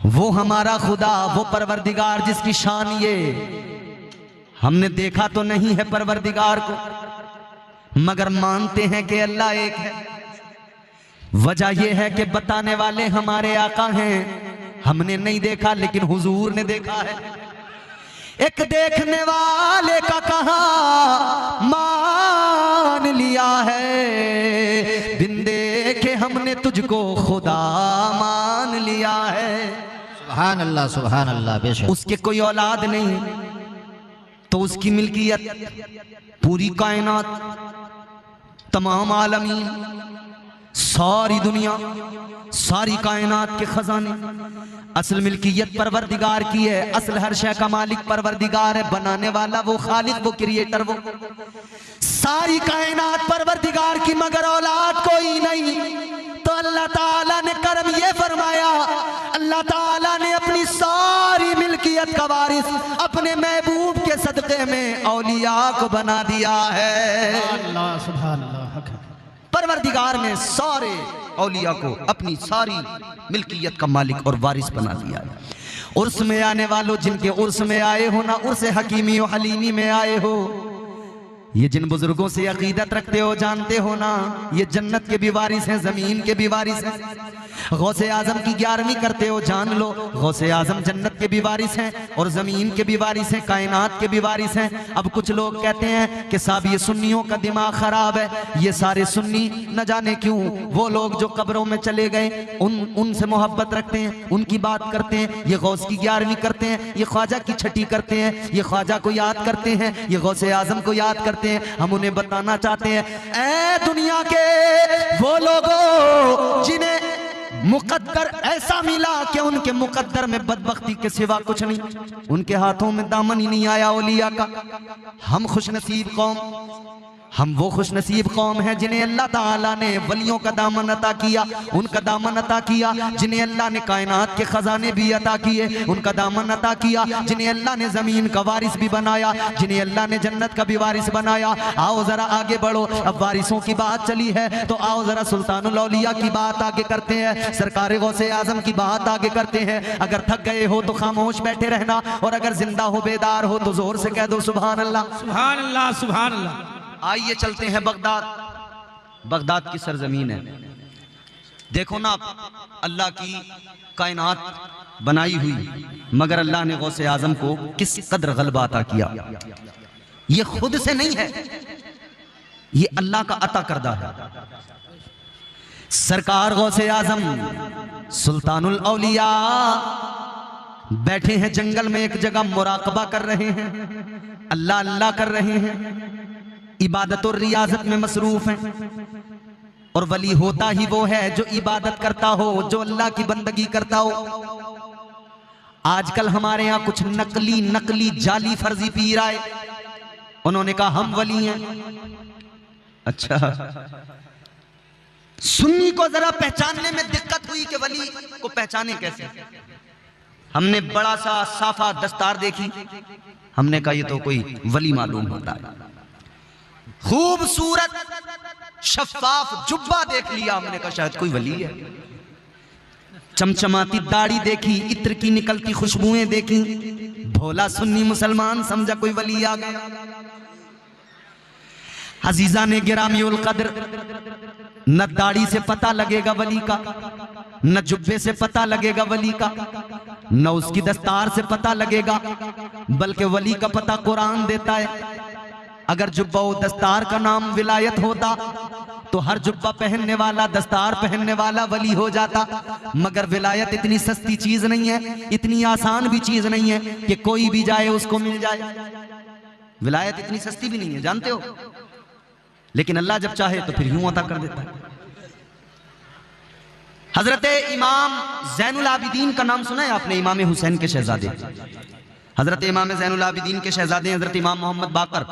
वो हमारा खुदा, वो परवरदिगार जिसकी शान ये हमने देखा तो नहीं है परवरदिगार को, मगर मानते हैं कि अल्लाह एक है। वजह यह है कि बताने वाले हमारे आका हैं, हमने नहीं देखा लेकिन हुजूर ने देखा है। एक देखने वाले का कहा मान लिया है, बिन देखे हमने तुझको खुदा मान लिया है। सुभान अल्लाह, बेशक उसके कोई औलाद नहीं तो उसकी मिल्कियत पूरी कायनात, तमाम आलमीन, सारी दुनिया, सारी कायनात के खजाने, असल मिल्कियत परवरदिगार की है। असल हर शय का मालिक परवरदिगार है, बनाने वाला वो खालिक, वो क्रिएटर, वो सारी कायनात परवरदिगार की, मगर औलाद कोई नहीं। तो अल्लाह ताला ने करम ये फरमाया, अल्लाह ताला ने अपनी सारी मिल्कियत का वारिस अपने महबूब के सदक़े में औलिया को बना दिया है। अल्लाह सुभान अल्लाह। परवरदिगार ने सारे औलिया को अपनी सारी मिल्कियत का मालिक और वारिस बना दिया है। उर्स में आने वालों, जिनके उर्स में आए हो ना, उर्स हकीमी और हलीमी में आए हो, ये जिन बुजुर्गों से अकीदत रखते हो, जानते हो ना, ये जन्नत के भी वारिस हैं, जमीन के भी वारिस हैं। गौसे आजम की 11वीं करते हो, जान लो गौसे आजम जन्नत के भी वारिस हैं और जमीन के भी वारिस हैं, कायनात के भी वारिस हैं। अब कुछ लोग कहते हैं कि साहब ये सुन्नियों का दिमाग खराब है, ये सारे सुन्नी न जाने क्यों, वो लोग जो कब्रों में चले गए उनसे मोहब्बत रखते हैं, उनकी बात करते हैं, ये गौस की 11वीं करते हैं, ये ख्वाजा की 6ठी करते हैं, ये ख्वाजा को याद करते हैं, ये गौसे आजम को याद करते हैं। हम उन्हें बताना चाहते हैं, ऐ दुनिया के वो लोगों जिन्हें मुकद्दर ऐसा मिला कि उनके मुकद्दर में बदबख्ती के सिवा कुछ नहीं, उनके हाथों में दामन ही नहीं आया औलिया का। हम खुशनसीब कौम, हम वो खुशनसीब कौम हैं जिन्हें अल्लाह ताला ने वलियों का दामन अता किया, उनका दामन अता किया, जिन्हें अल्लाह ने कायनात के खजाने भी अता किए, उनका दामन अता किया, जिन्हें अल्लाह ने जमीन का वारिस भी बनाया, जिन्हें अल्लाह ने जन्नत का भी वारिस बनाया। आओ जरा आगे बढ़ो, अब वारिसों की बात चली है तो आओ जरा सुल्तानुल औलिया की बात आगे करते हैं, सरकार गौसे आजम की बात आगे करते हैं। अगर थक गए हो तो खामोश बैठे रहना, और अगर जिंदा हो, बेदार हो तो जोर से कह दो सुभान अल्लाह, सुभान अल्लाह, सुभान अल्लाह। आइए चलते हैं बगदाद। बगदाद की सरजमीन है, देखो ना अल्लाह की कायनात बनाई हुई, मगर अल्लाह ने गौसे आजम को किस कदर गलबा अता किया। ये खुद से नहीं है, ये अल्लाह का अता करदा है। सरकार गौसे आजम सुल्तानुल औलिया बैठे हैं जंगल में, एक जगह मुराकबा कर रहे हैं, अल्लाह अल्लाह कर रहे हैं, इबादत और रियाजत में मसरूफ हैं। और वली होता ही वो है जो इबादत करता हो, जो अल्लाह की बंदगी करता हो। आजकल हमारे यहाँ कुछ नकली जाली फर्जी पीर आए, उन्होंने कहा हम वली हैं। अच्छा, सुन्नी को जरा पहचानने में दिक्कत हुई कि वली को पहचाने कैसे। हमने बड़ा सा साफा दस्तार देखी, हमने कहा ये तो कोई वली मालूम होता है। खूबसूरत शफाफ जुब्बा देख लिया, हमने कहा शायद कोई वली है। चमचमाती दाढ़ी देखी, इत्र की निकलती खुशबुएं देखी, भोला सुन्नी मुसलमान समझा कोई वली आ गया। अजीजा ने गिरामी उल कद्र, न दाढ़ी से पता लगेगा वली का, न जुब्बे से पता लगेगा वली का, न उसकी दस्तार से पता लगेगा, बल्कि वली का पता कुरान देता है। अगर जुब्बा व दस्तार का नाम विलायत होता तो हर जुब्बा पहनने वाला, दस्तार पहनने वाला वली हो जाता। मगर विलायत इतनी सस्ती चीज नहीं है, इतनी आसान भी चीज नहीं है कि कोई भी जाए उसको मिल जाए। विलायत इतनी सस्ती भी नहीं है, जानते हो। लेकिन अल्लाह जब चाहे तो फिर यूं अता कर देता है। हजरत इमाम ज़ैनुल आबिदीन का नाम सुना है आपने? इमाम हुसैन के शहजादे, हजरत इमाम ज़ैनुल आबिदीन के शहजादे हजरत इमाम मोहम्मद बाकर।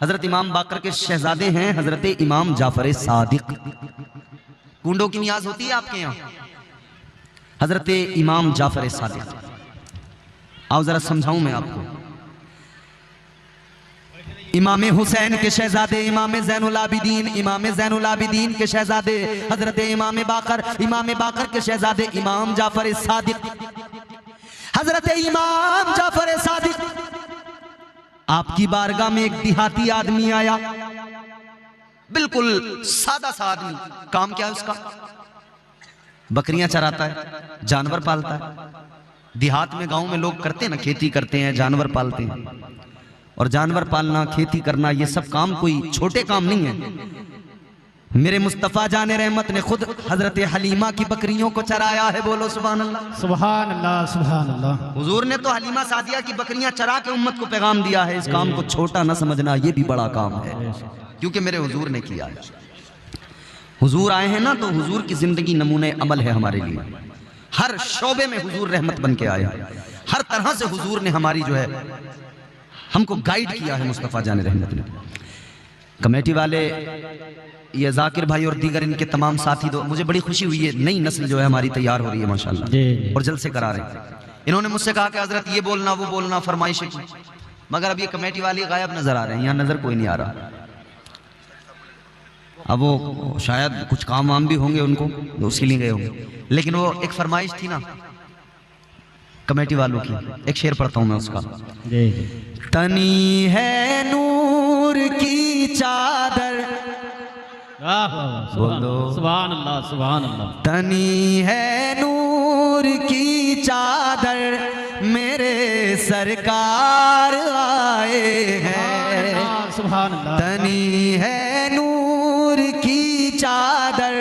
हजरत इमाम बाकर के शहजादे हैं हजरत इमाम जाफर सादिक। कुंडों की नियाज होती है आपके यहाँ? हजरत इमाम जाफर सादिक, आओ जरा समझाऊं मैं आपको। इमाम हुसैन के शहजादे इमाम ज़ैनुल आबिदीन, इमाम ज़ैनुल आबिदीन के शहजादे हजरत इमाम बाकर, इमाम बाकर के शहजादे इमाम जाफर सादिक। हजरत इमाम जाफर सादिक, आपकी बारगाह में एक देहाती आदमी आया, बिल्कुल सादा सा आदमी। काम क्या है उसका? बकरियां चराता है, जानवर पालता है। देहात में, गांव में लोग करते हैं ना, खेती करते हैं, जानवर पालते हैं। और जानवर पालना, खेती करना, ये सब काम कोई छोटे काम नहीं है। मेरे मुस्तफ़ा जाने रहमत ने खुद हजरत हलीमा की बकरियों को चराया है। बोलो सुभान अल्लाह, सुभान अल्लाह, सुभान अल्लाह। हुजूर ने तो हलीमा सादिया की बकरियां चरा के उम्मत को पैगाम दिया है, इस काम को छोटा ना समझना, ये भी बड़ा काम है, क्योंकि मेरे हुजूर ने किया है। हुजूर आए हैं ना, तो हुजूर की जिंदगी नमूने अमल है हमारे लिए। हर शोबे में हुजूर रहमत बन के आए, हर तरह से हुजूर ने हमारी जो है हमको गाइड किया है मुस्तफ़ा जाने रहमत ने। कमेटी वाले, ये जाकिर भाई और दीगर इनके तमाम साथी, तो मुझे बड़ी खुशी हुई है, नई नस्ल जो है हमारी तैयार हो रही है माशाल्लाह, और जलसे करा रहे हैं। इन्होंने मुझसे कहा कि हजरत ये बोलना वो बोलना, फरमाइश की, मगर अब ये कमेटी वाले गायब नजर आ रहे हैं, यहाँ नजर कोई नहीं आ रहा। अब वो शायद कुछ काम वाम भी होंगे उनको, तो उसके लिए गए होंगे। लेकिन वो एक फरमाइश थी ना कमेटी वालों की, एक शेर पढ़ता हूं मैं उसका। तनी है नूर की चादर, बोलो सुभान अल्लाह, सुभान अल्लाह। तनी है नूर की चादर, मेरे सरकार आए हैं। सुभान अल्लाह। तनी है नूर की चादर,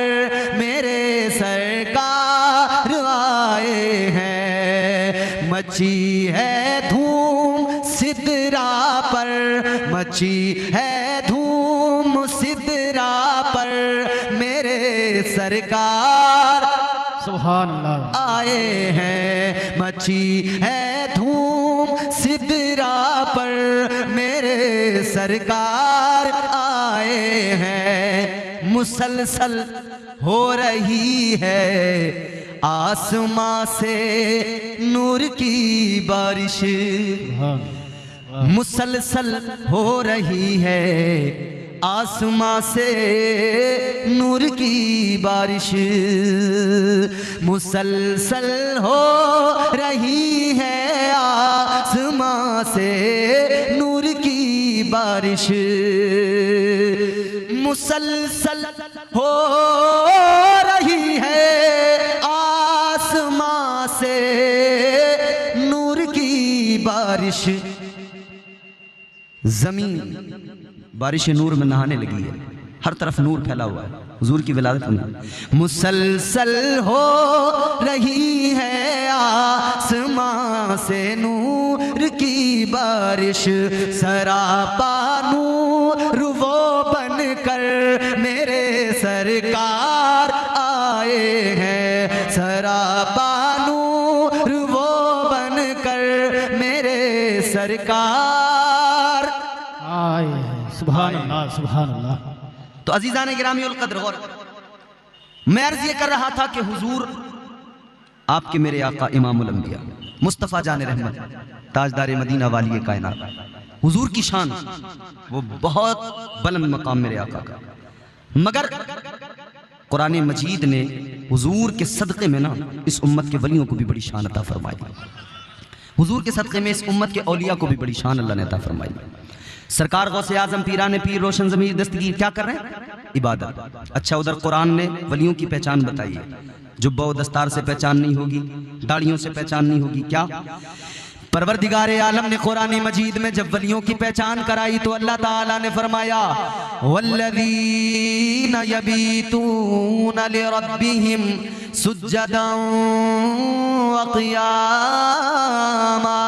मेरे सरकार आए हैं। मची है धूम सिदरा पर, मची है धूम सिदरा पर, मेरे सरकार सुभान अल्लाह आए हैं। मची है धूम सिदरा पर, मेरे सरकार आए हैं। मुसलसल हो रही है आसमां से नूर की बारिश, मुसलसल हो रही है आसमां से नूर की बारिश, मुसलसल हो रही है आसमां से नूर की बारिश, मुसलसल हो रही है आसमां से नूर की बारिश। जमीन बारिश नूर में नहाने लगी है, हर तरफ नूर फैला हुआ है, हुजूर की विलादत में। मुसलसल हो रही है आसमां से नूर की बारिश, सरापा नूर वो बनकर मेरे सरकार आए हैं। सरापा नूर वो बनकर मेरे सरकार आए हैं। सुभान अल्लाह, सुभान अल्लाह। तो अजीजान गिरामी उल कद्र, और मैं अर्ज ये कर रहा था कि हुजूर आपके मेरे आका इमामुल अंबिया मुस्तफ़ा जान रहमत ताजदार मदीना वाली कायनात, हुजूर की शान वो बहुत बुलंद मकाम मेरे आका का, मगर कुरान मजीद ने हुजूर के सदक़े में ना इस उम्मत के वलियों को भी बड़ी शान अता फरमाई। हुजूर के सदक़े में इस उम्मत के औलिया को भी बड़ी शान अल्लाह ने अता फरमाई। सरकार गौसे आजम पीराने पीर रोशन ज़मीर दस्तगीर क्या कर रहे हैं? इबादत। अच्छा, उधर कुरान ने वलियों की पहचान बताई है, जुब्बा व दस्तार से पहचान नहीं होगी, दाढ़ियों से पहचान नहीं होगी। क्या परवरदिगार आलम ने कुरान मजीद में जब वलियों की पहचान कराई तो अल्लाह ताला ने फरमाया वल्लज़ीना यबीतूना लिरब्बिहिम सुज्जदन व क़ियामा।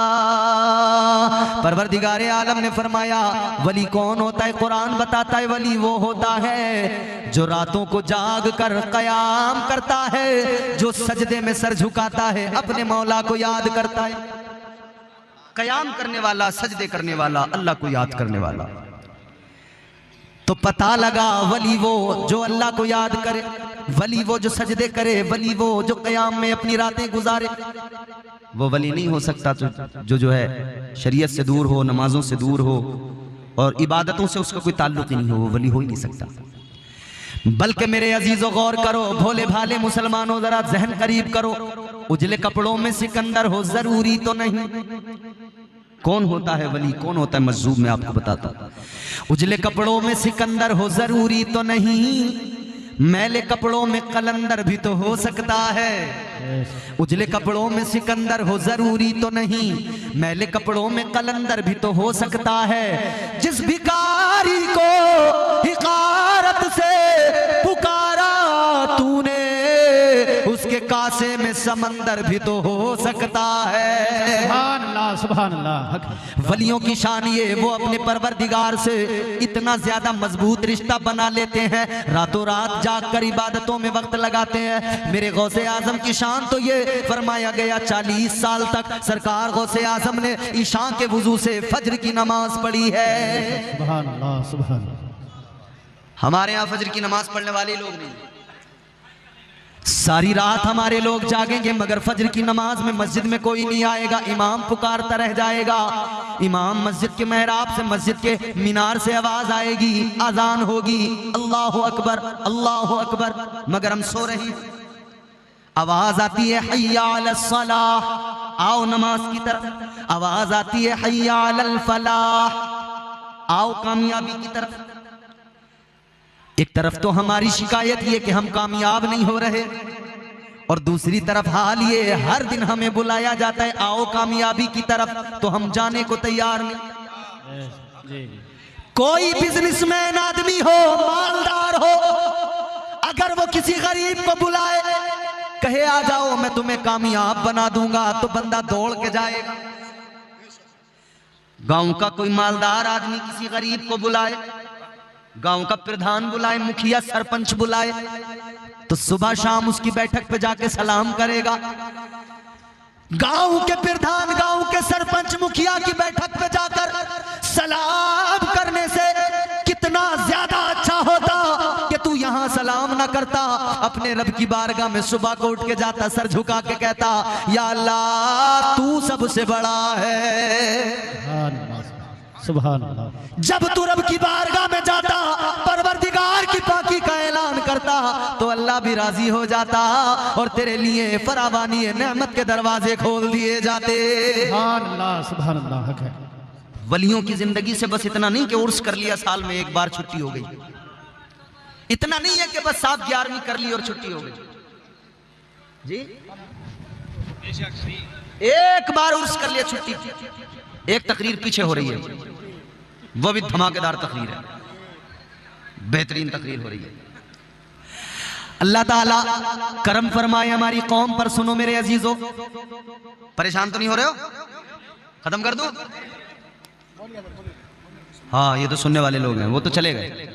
परवरदिगार आलम ने फरमाया वली कौन होता है? कुरान बताता है वली वो होता है जो रातों को जाग कर क़याम करता है, जो सजदे में सर झुकाता है, अपने मौला को याद करता है। कयाम करने वाला, सजदे करने वाला, अल्लाह को याद करने वाला। तो पता लगा वली वो जो अल्लाह को याद करे, वली वो जो सजदे करे, वली वो जो कयाम में अपनी रातें गुजारे। वो वली नहीं हो सकता जो है शरीयत से दूर हो, नमाजों से दूर हो और इबादतों से उसका कोई ताल्लुक ही नहीं हो, वो वली हो ही नहीं सकता। बल्कि मेरे अजीजों गौर करो, भोले भाले मुसलमानों जरा जहन करीब करो, उजले कपड़ों में सिकंदर हो जरूरी तो नहीं। कौन होता है वली, कौन होता है मजजूब, मैं आपको बताता। उजले कपड़ों में सिकंदर हो जरूरी तो नहीं, मैले कपड़ों में कलंदर भी तो हो सकता है। उजले कपड़ों में सिकंदर हो जरूरी तो नहीं, मैले कपड़ों में कलंदर भी तो हो सकता है। जिस भिखारी को हिकारत से पुकारा तूने, उसके कासे में समंदर भी तो हो सकता है। सुभान अल्लाह, सुभान अल्लाह। वलियों की शान ये, वो अपने परवरदिगार से इतना ज्यादा मजबूत रिश्ता बना लेते हैं, रातों रात जाग कर इबादतों में वक्त लगाते हैं। मेरे गौसे आजम की शान तो ये फरमाया गया 40 साल तक सरकार गौसे आजम ने ईशा के वुजू से फज्र की नमाज पढ़ी है। सुभान अल्लाह, सुभान अल्लाह। हमारे यहाँ फज्र की नमाज पढ़ने वाले लोग नहीं, सारी रात हमारे लोग जागेंगे मगर फज्र की नमाज में मस्जिद में कोई नहीं आएगा। इमाम पुकारता रह जाएगा, इमाम मस्जिद के मेहराब से, मस्जिद के मीनार से आवाज आएगी, अजान होगी, अल्लाह अकबर अल्लाह अकबर, मगर हम सो रहे हैं। आवाज आती है हय्या अलस सलाह, आओ नमाज की तरफ। आवाज आती है हय्या अलल फलाह, आओ कामयाबी की तरफ। एक तरफ तो हमारी शिकायत ये कि हम कामयाब नहीं हो रहे, और दूसरी तरफ हाल ये हर दिन हमें बुलाया जाता है आओ कामयाबी की तरफ, तो हम जाने को तैयार नहीं। कोई बिजनेसमैन आदमी हो, मालदार हो, अगर वो किसी गरीब को बुलाए, कहे आ जाओ मैं तुम्हें कामयाब बना दूंगा, तो बंदा दौड़ के जाएगा। गांव का कोई मालदार आदमी किसी गरीब को बुलाए, गांव का प्रधान बुलाए, मुखिया सरपंच बुलाए, तो सुबह शाम उसकी बैठक पे जाके सलाम करेगा। गांव के प्रधान, गांव के सरपंच, मुखिया की बैठक पे जाकर सलाम करने से कितना ज्यादा अच्छा होता कि तू यहां सलाम ना करता, अपने रब की बारगाह में सुबह को उठ के जाता, सर झुका के कहता या अल्लाह तू सबसे बड़ा है। सुभान अल्लाह। जब तू रब की बारगाह में जाता, परवरदिगार की पाकी का ऐलान करता, तो अल्लाह भी राजी हो जाता और तेरे लिए फरावानी नेमत के दरवाजे खोल दिए जाते। सुभान अल्लाह, सुभान अल्लाह। हक है। वलियों की जिंदगी से बस इतना नहीं कि उर्स कर लिया, साल में एक बार छुट्टी हो गई, इतना नहीं है कि बस 7/11वीं कर ली और छुट्टी हो गई जी, एक बार उर्स कर लिया छुट्टी। एक तकरीर पीछे हो रही है, वो भी धमाकेदार तकरीर है, बेहतरीन तकरीर हो रही है। अल्लाह ताला करम फरमाए हमारी कौम पर। सुनो मेरे अजीजों, परेशान तो नहीं हो रहे हो? खत्म कर दूं? हाँ, ये तो सुनने वाले लोग हैं, वो तो चले गए।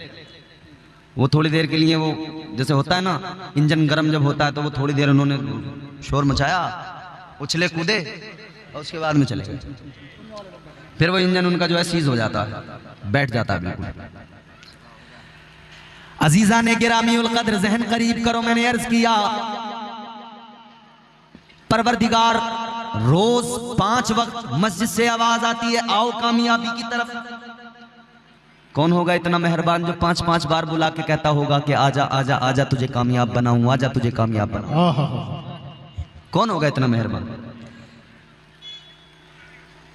वो थोड़ी देर के लिए, वो जैसे होता है ना, इंजन गर्म जब होता है तो वो थोड़ी देर उन्होंने शोर मचाया, उछले कूदे और उसके बाद में चले गए। फिर वो इंजन उनका जो है सीज हो जाता है, बैठ जाता है बिल्कुल। अजीजा ने गिरामीउल कद्र जहन करीब करो, मैंने अर्ज किया परवरदिगार रोज 5 वक्त मस्जिद से आवाज आती है आओ कामयाबी की तरफ। कौन होगा इतना मेहरबान जो 5-5 बार बुला के कहता होगा कि आजा आजा आजा तुझे कामयाब बनाऊं, आजा तुझे कामयाब बनाऊं। कौन होगा इतना मेहरबान?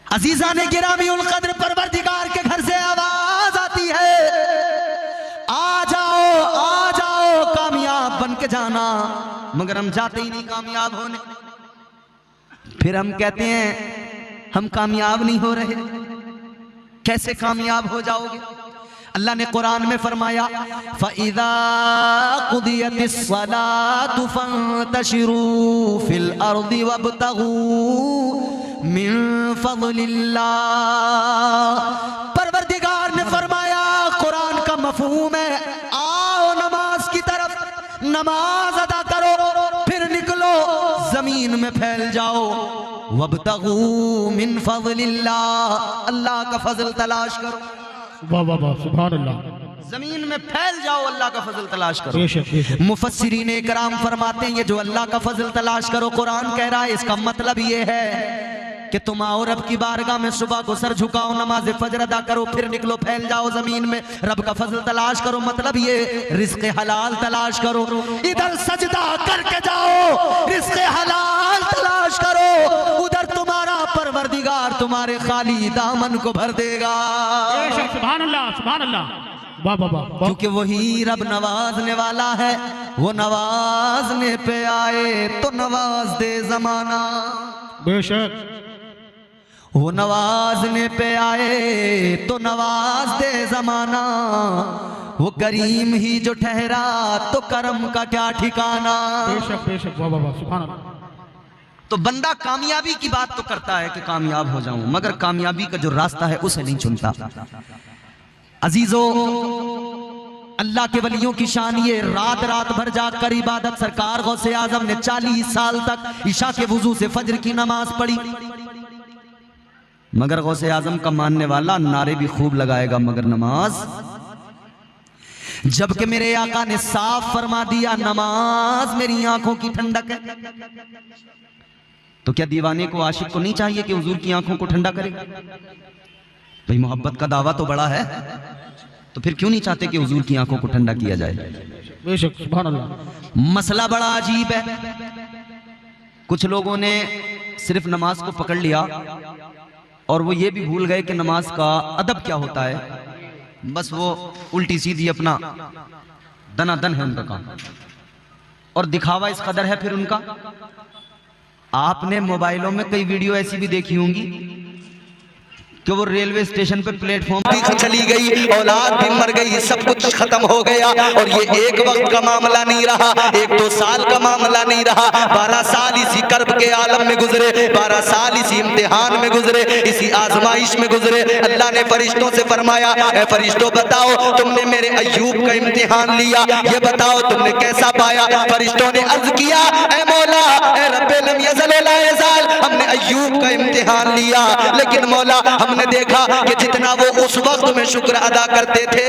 अजीजा ने गिरामीउल कद्र परवरदिगार के घर से आवाज आती है आ जाओ कामयाब बन के जाना, मगर हम जाते ही नहीं कामयाब होने। फिर हम कहते हैं हम कामयाब नहीं हो रहे। कैसे कामयाब हो जाओगे? अल्लाह ने कुरान में फरमाया फ़इज़ा क़ुदियतिस सलातु फ़ंतशिरू फ़िल अर्दि वब्तगू मिन फ़ज़लिल्लाह। परवरदिगार ने फरमाया, कुरान का मफ़हूम है आओ नमाज की तरफ, नमाज अदा करो, फिर निकलो जमीन में फैल जाओ, वब्तगू मिन फ़ज़लिल्लाह, अल्लाह का फजल तलाश करो। वाह वाह वाह, सुभान अल्लाह। जमीन में फैल जाओ, अल्लाह का फजल तलाश करो। बेशक बेशक। मुफस्सिरीन इकराम फरमाते हैं ये जो अल्लाह का फजल तलाश करो कुरान कह रहा है, इसका मतलब ये है कि तुम आओ रब की बारगाह में, सुबह को सर झुकाओ, नमाज फजर अदा करो, फिर निकलो फैल जाओ जमीन में, रब का फजल तलाश करो। मतलब ये रिज़्क़ हलाल तलाश करो, इधर सजदा करके जाओ, रिज़्क़ हलाल तलाश करो, उधर तुम्हारा परवरदिगार तुम्हारे खाली दामन को भर देगा। बेशक, सुभान अल्लाह सुभान अल्लाह, वाह वाह वाह। क्योंकि वही रब नवाजने वाला है, वो नवाजने पे आए तो नवाज दे जमाना। बेशक, वो नवाजने पे आए तो नवाज दे जमाना, वो करीम ही जो ठहरा तो करम का क्या ठिकाना। बेशक बेशक, वाह वाह वाह, सुभान अल्लाह। तो बंदा कामयाबी की बात तो करता है कि कामयाब हो जाऊं, मगर कामयाबी का जो रास्ता है उसे नहीं चुनता। अजीजों, अल्लाह के वलियों की शान ये, रात रात भर जाग कर इबादत। सरकार गौसे आजम ने 40 साल तक इशा के वुजू से फजर की नमाज पढ़ी, मगर गौसे आजम का मानने वाला नारे भी खूब लगाएगा मगर नमाज। जबकि मेरे आका ने साफ फरमा दिया नमाज मेरी आंखों की ठंडक है। तो क्या दीवाने को, आशिक को नहीं चाहिए कि हुजूर की आंखों को ठंडा करे? भाई मोहब्बत का दावा तो बड़ा है, तो फिर क्यों नहीं चाहते कि हुजूर की आंखों को ठंडा किया जाए? बेशक, सुभान अल्लाह। मसला बड़ा अजीब है। कुछ लोगों ने सिर्फ नमाज को पकड़ लिया और वो ये भी भूल गए कि नमाज का अदब क्या होता है। बस वो उल्टी सीधी अपना दनादन है उनका काम, और दिखावा इस कदर है फिर उनका। आपने मोबाइलों में कई वीडियो ऐसी भी देखी होंगी कि वो रेलवे स्टेशन पे प्लेटफॉर्म भी चली गई, औलाद भी मर गई, सब कुछ खत्म हो गया, और ये एक वक्त का मामला नहीं रहा, 1-2 साल का मामला नहीं रहा, 12 साल इसी कर्ब के आलम में गुजरे, 12 साल इसी इम्तिहान में गुजरे, इसी आजमाइश में गुजरे। अल्लाह ने फरिश्तों से फरमाया, ए फरिश्तों बताओ तुमने मेरे अय्यूब का इम्तिहान लिया, ये बताओ तुमने कैसा पाया? फरिश्तों ने अर्ज किया, ए मौला, ए रब्बे लम यज़ल व ला यज़ाल, हमने अय्यूब का इम्तिहान लिया, लेकिन मौला हमने देखा कि जितना वो उस वक्त में शुक्र अदा करते थे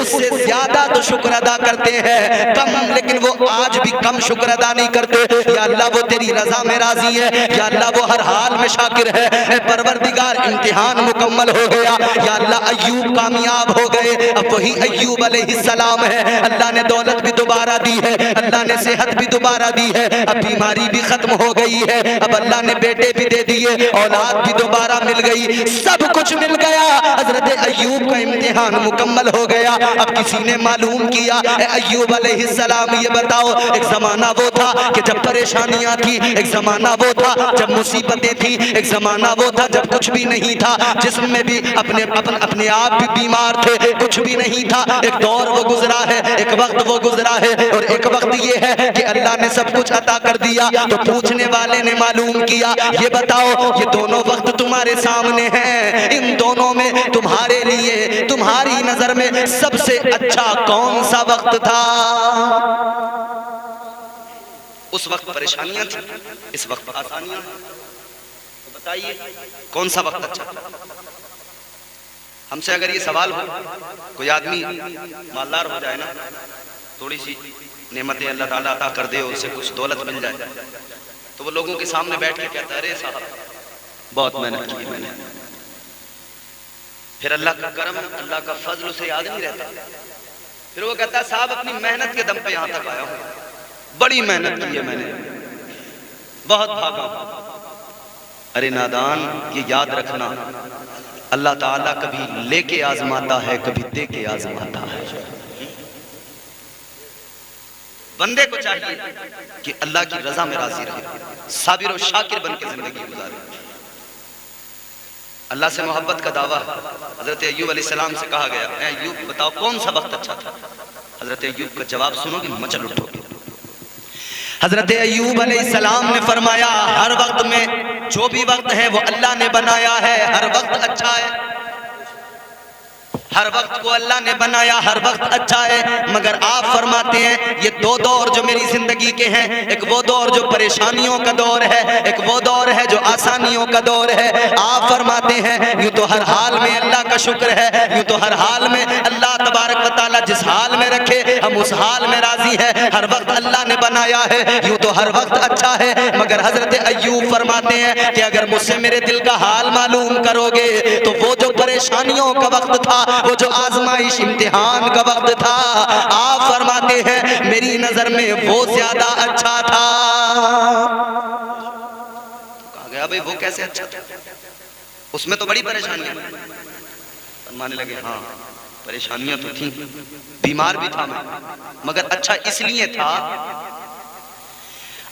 उससे ज्यादा तो शुक्र अदा करते हैं कम, लेकिन वो आज भी कम शुक्र अदा नहीं करते। या अल्लाह वो तेरी रजा में राजी है, या अल्लाह वो हर हाल में शाकिर है। ए परवरदिगार, इम्तिहान मुकम्मल हो गया, या अल्लाह अय्यूब कामयाब हो गए। अब वही अय्यूब अलैहिस्सलाम है, अल्लाह ने दौलत भी दोबारा दी है, अल्लाह ने सेहत भी दोबारा दी है, अब बीमारी भी खत्म हो गई है, अब अल्लाह ने बेटे भी दे दिए, औलाद भी दोबारा मिल गई, सब कुछ मिल गया। हजरत अय्यूब का इम्तिहान मुकम्मल हो गया। अब किसी ने मालूम किया, अय्यूब अलैहिस्सलाम ये बताओ, एक जमाना वो था कि जब परेशानियां थी, एक जमाना वो था जब मुसीबतें थी, एक जमाना वो था जब कुछ भी नहीं था, जिस्म में भी अपने आप भी बीमार थे, कुछ भी नहीं था। एक दौर वो गुजरा है, एक वक्त वो गुजरा है, और एक वक्त ये है कि अल्लाह ने सब कुछ अता कर दिया। तो पूछने वाले ने मालूम किया, ये बताओ ये दोनों वक्त तुम्हारे सामने हैं, इन दोनों में तुम्हारे लिए, तुम्हारी नजर में सबसे अच्छा कौन सा वक्त था? उस वक्त परेशानियां थी, इस वक्त आसानियां, तो बताइए कौन सा वक्त अच्छा था? हमसे अगर ये सवाल हो, कोई आदमी मालदार हो जाए ना, थोड़ी सी नेमतें अल्लाह ताला अता कर दे, उससे कुछ दौलत मिल जाए, तो वो लोगों के सामने बैठ के कहता है अरे साहब बहुत मेहनत की मैंने। फिर अल्लाह का करम, अल्लाह का फजल उसे याद नहीं रहता। फिर वो कहता है साहब अपनी मेहनत के दम पे यहाँ तक आया हूँ, बड़ी मेहनत की है मैंने, बहुत भागा। अरे नादान, ये याद रखना, अल्लाह ताला कभी लेके आजमाता है, कभी दे के आजमाता है। बंदे को चाहिए कि अल्लाह की रजा में राजी रहे, साबिर और शाकिर बन के जिंदगी गुजारे। अल्लाह से मोहब्बत का दावा है। हजरत अय्यूब अलैहिस्सलाम से कहा गया, ऐ अय्यूब बताओ कौन सा वक्त अच्छा था? हजरत अय्यूब का जवाब सुनोगे मचल उठोगे। हजरत अय्यूब अलैहिस्सलाम ने फरमाया, हर वक्त में जो भी वक्त है वो अल्लाह ने बनाया है, हर वक्त अच्छा है, हर वक्त को अल्लाह ने बनाया, हर वक्त अच्छा है। मगर आप फरमाते हैं ये दो दौर जो मेरी जिंदगी के हैं, एक वो दौर जो परेशानियों का दौर है, एक वो दौर है जो आसानियों का दौर है। आप फरमाते हैं यूं तो हर हाल में अल्लाह का शुक्र है, यूं तो हर हाल में अल्लाह तबारक व तआला जिस हाल में रखे हम उस हाल में राजी है, हर वक्त अल्लाह ने बनाया है, यूं तो हर वक्त अच्छा है। मगर हजरत अय्यूब फरमाते हैं कि अगर मुझसे मेरे दिल का हाल मालूम करोगे तो वो जो परेशानियों का वक्त था, वो जो आजमाइश इम्तिहान का वक्त था, आप फरमाते हैं मेरी नजर में वो ज्यादा अच्छा था। तो कहा गया भाई वो कैसे अच्छा था? उसमें तो बड़ी परेशानियां। फरमाने लगे हाँ परेशानियां तो थी, बीमार भी था मैं, मगर अच्छा इसलिए था।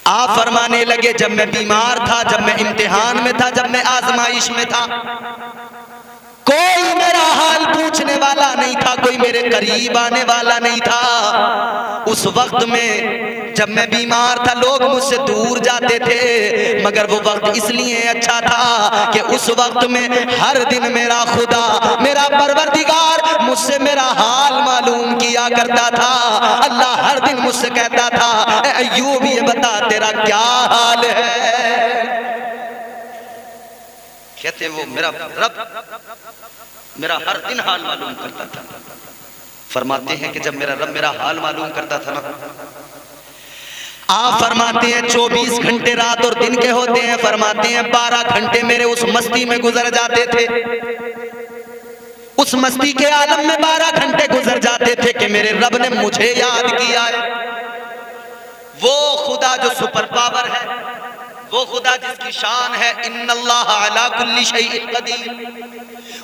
आप फरमाने लगे जब मैं बीमार था, जब मैं इम्तिहान में था, जब मैं आजमाइश में था, कोई मेरा हाल पूछने वाला नहीं था, कोई मेरे करीब आने वाला नहीं था। उस वक्त में जब मैं बीमार था लोग मुझसे दूर जाते थे, मगर वो वक्त इसलिए अच्छा था कि उस वक्त में हर दिन मेरा खुदा, मेरा परवरदिगार मुझसे मेरा हाल मालूम किया करता था। अल्लाह हर दिन मुझसे कहता था अय्यूब ये बता तेरा क्या हाल है। कहते वो मेरा रब मेरा हर दिन हाल मालूम करता था। फरमाते हैं कि जब मेरा रब मेरा हाल मालूम करता था ना, आप फरमाते हैं 24 घंटे रात और दिन के होते हैं, फरमाते हैं 12 घंटे मेरे उस मस्ती में गुजर जाते थे, उस मस्ती के आलम में 12 घंटे गुजर जाते थे कि मेरे रब ने मुझे याद किया है। वो खुदा जो सुपर पावर है, वो खुदा जिसकी शान है इन्नल्लाह अला कुल्ली शैइन कदीर,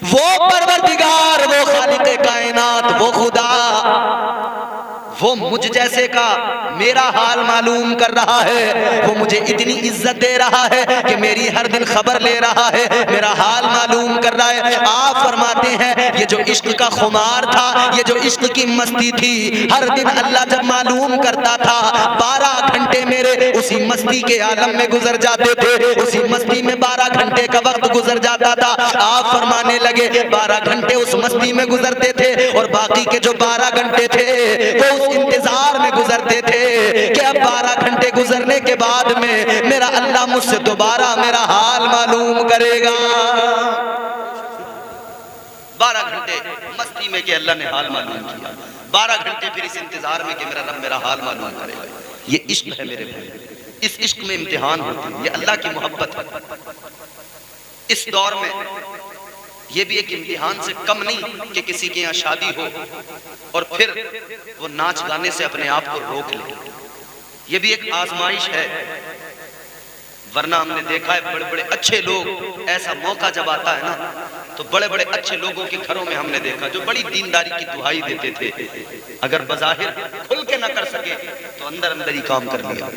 वो परवरदिगार, वो खालिक़े कायनात, वो खुदा, वो मुझ जैसे का मेरा हाल मालूम कर रहा है, वो मुझे इतनी इज्जत दे रहा है कि मेरी हर दिन खबर ले रहा है, मेरा हाल मालूम कर रहा है। आप फरमाते हैं ये जो इश्क का खुमार था, ये जो इश्क की मस्ती थी, हर दिन अल्लाह जब मालूम करता था 12 घंटे मेरे उसी मस्ती के आलम में गुजर जाते थे, उसी मस्ती में 12 घंटे का वक्त गुजर जाता था। आप फरमाने लगे 12 घंटे उस मस्ती में गुजरते थे और बाकी के जो 12 घंटे थे वो उस इंतजार में गुजरते थे कि अब 12 घंटे गुजरने के बाद में मेरा अल्लाह मुझसे दोबारा मेरा हाल मालूम करेगा। 12 घंटे मस्ती में कि अल्लाह ने हाल मालूम किया, 12 घंटे फिर इस इंतजार में कि मेरा रब मेरा हाल मालूम करेगा। ये इश्क है मेरे भाई, इस इश्क में इम्तिहान होते हैं, ये अल्लाह की मोहब्बत है। इस दौर में ये भी एक इम्तिहान से कम नहीं कि किसी के यहाँ शादी हो और फिर वो नाच गाने से अपने आप को रोक ले, ये भी एक आजमाइश है। वरना हमने देखा है बड़े बड़े अच्छे लोग, ऐसा मौका जब आता है ना तो बड़े बड़े अच्छे लोगों के घरों में हमने देखा जो बड़ी दीनदारी की दुहाई देते थे, अगर बज़ाहिर खुल के ना कर सके तो अंदर अंदर ही काम कर लिया।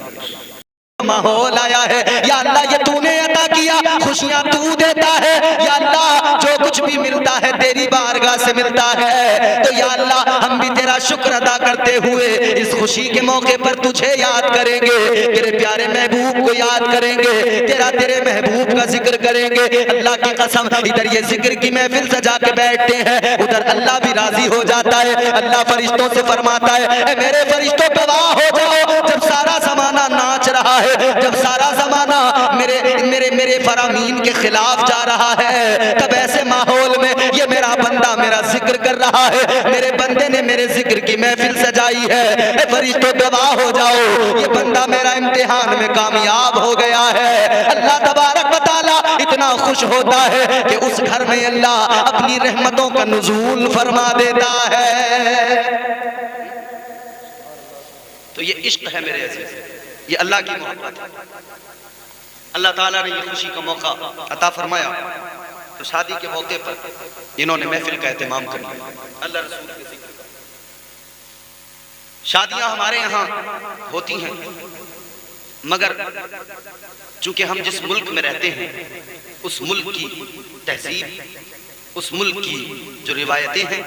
माहौल आया है या अल्लाह ये तूने अता किया, खुशियां तू देता है या अल्लाह, जो कुछ भी मिलता है तेरी बारगाह से मिलता है। तो या अल्लाह हम भी तेरा शुक्र अदा करते हुए इस खुशी के मौके पर तुझे याद करेंगे, तेरे प्यारे महबूब को याद करेंगे, तेरे महबूब का जिक्र करेंगे। अल्लाह की कसम इधर ये जिक्र की महफिल सजा के बैठते हैं, उधर अल्लाह भी राजी हो जाता है। अल्लाह फरिश्तों से फरमाता है मेरे फरिश्तों गवाह हो जाओ, जब सारा जमाना नाच रहा है, जब सारा जमाना मेरे फरामीन के खिलाफ जा रहा है, तब ऐसे माहौल माहौल में ये मेरा बंदा मेरा जिक्र कर रहा है, मेरे बंदे ने मेरे जिक्र की महफिल सजाई है। फरिश्तों गवाह हो जाओ, ये बंदा मेरा इम्तिहान में कामयाब हो गया है। अल्लाह तबारक व तआला इतना खुश होता है कि उस घर में अल्लाह अपनी रहमतों का नुज़ूल फरमा देता है। तो ये इश्क है मेरे अजीज, ये अल्लाह की मोहब्बत है। अल्लाह ताला ने ये खुशी का मौका अता फरमाया तो शादी के मौके पर इन्होंने महफिल का एहतमाम कर लिया। अल्लाह रसूल के ज़िक्र। शादियां हमारे यहाँ होती हैं, मगर चूंकि हम जिस मुल्क में रहते हैं उस मुल्क की तहजीब, उस मुल्क की जो रिवायतें हैं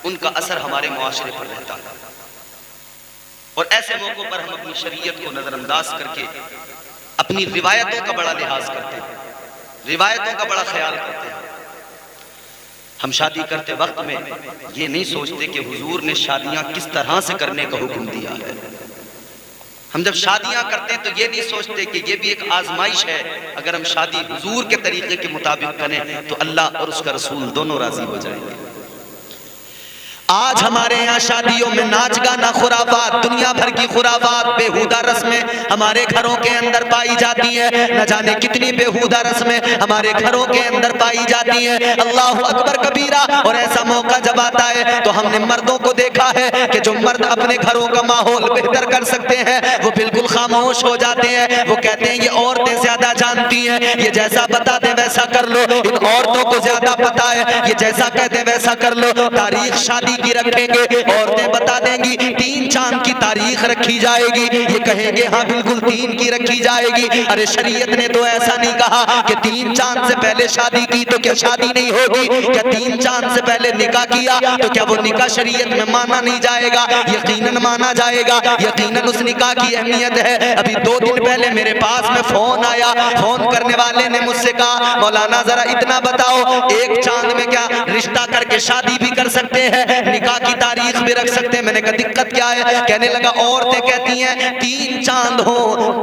उनका असर हमारे मुआशरे पर रहता है। और ऐसे मौकों पर हम अपनी शरीयत को नजरअंदाज करके अपनी रिवायतों का बड़ा लिहाज करते हैं, रिवायतों का बड़ा ख्याल करते हैं। हम शादी करते वक्त में ये नहीं सोचते कि हुजूर ने शादियां किस तरह से करने का हुक्म दिया है। हम जब शादियां करते हैं तो ये नहीं सोचते कि ये भी एक आजमाइश है, अगर हम शादी हुजूर के तरीके के मुताबिक करें तो अल्लाह और उसका रसूल दोनों राजी हो जाएंगे। आज हमारे यहाँ शादियों में नाच गाना खुराफात, दुनिया भर की खुराफात, बेहुदा रस्में हमारे घरों के अंदर पाई जाती है। न जाने कितनी बेहुदा रस्में हमारे घरों के अंदर पाई जाती है। अल्लाह अकबर कबीरा। और ऐसा मौका जब आता है तो हमने मर्दों को देखा है कि जो मर्द अपने घरों का माहौल बेहतर कर सकते हैं वो बिल्कुल खामोश हो जाते हैं। वो कहते हैं ये औरतें ज्यादा जानती हैं, ये जैसा बता दे वैसा कर लो, इन औरतों को ज्यादा पता है, ये जैसा कहते वैसा कर लो। तारीख शादी की रखेंगे, औरतें बता देंगी 3 चांद की तारीख रखी जाएगी, ये कहेंगे हाँ बिल्कुल 3 की रखी जाएगी। अरे शरीयत ने तो ऐसा नहीं कहा कि 3 चांद से पहले शादी की तो क्या शादी नहीं होगी? क्या 3 चांद से पहले निकाह किया तो क्या वो निकाह शरीयत में माना नहीं जाएगा? यकीनन माना जाएगा, यकीनन उस निकाह की अहमियत है। अभी 2 दिन पहले मेरे पास में फोन आया, फोन करने वाले ने मुझसे कहा मौलाना जरा इतना बताओ, 1 चांद में क्या रिश्ता करके शादी भी कर सकते हैं, निकाह की तारीख भी रख सकते हैं? मैंने कहा दिक्कत क्या है? कहने लगा औरतें कहती हैं 3 चांद हो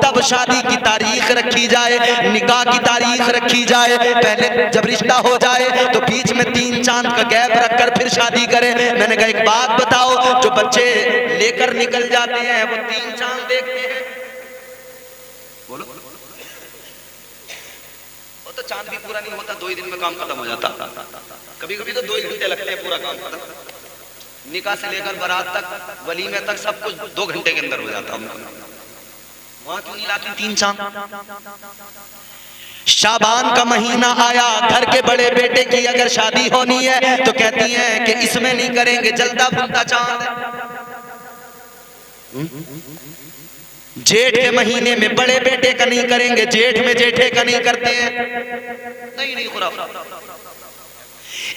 तब शादी की तारीख रखी जाए, निकाह की तारीख रखी जाए। पहले जब रिश्ता हो जाए तो बीच में 3 चांद का गैप रखकर फिर शादी करें। मैंने कहा एक बात बताओ, जो बच्चे लेकर निकल जाते हैं वो 3 चांद देखते हैं? बोलो, वो तो चांद भी पूरा नहीं होता, 2 ही दिन में काम खत्म हो जाता। कभी कभी तो 2 ही घंटे लगते हैं पूरा काम खत्म। निकाह से लेकर बारात तक, वलीमे तक सब कुछ 2 घंटे के अंदर हो जाता। वहां क्यों नहीं लाती 3 चांद? शाबान का महीना आया, घर के बड़े बेटे की अगर शादी होनी है तो कहती हैं कि इसमें नहीं करेंगे, जलता फुलता चांद है। जेठ के महीने में बड़े बेटे का नहीं करेंगे, जेठ में जेठे का नहीं करते हैं। नहीं खुराफात।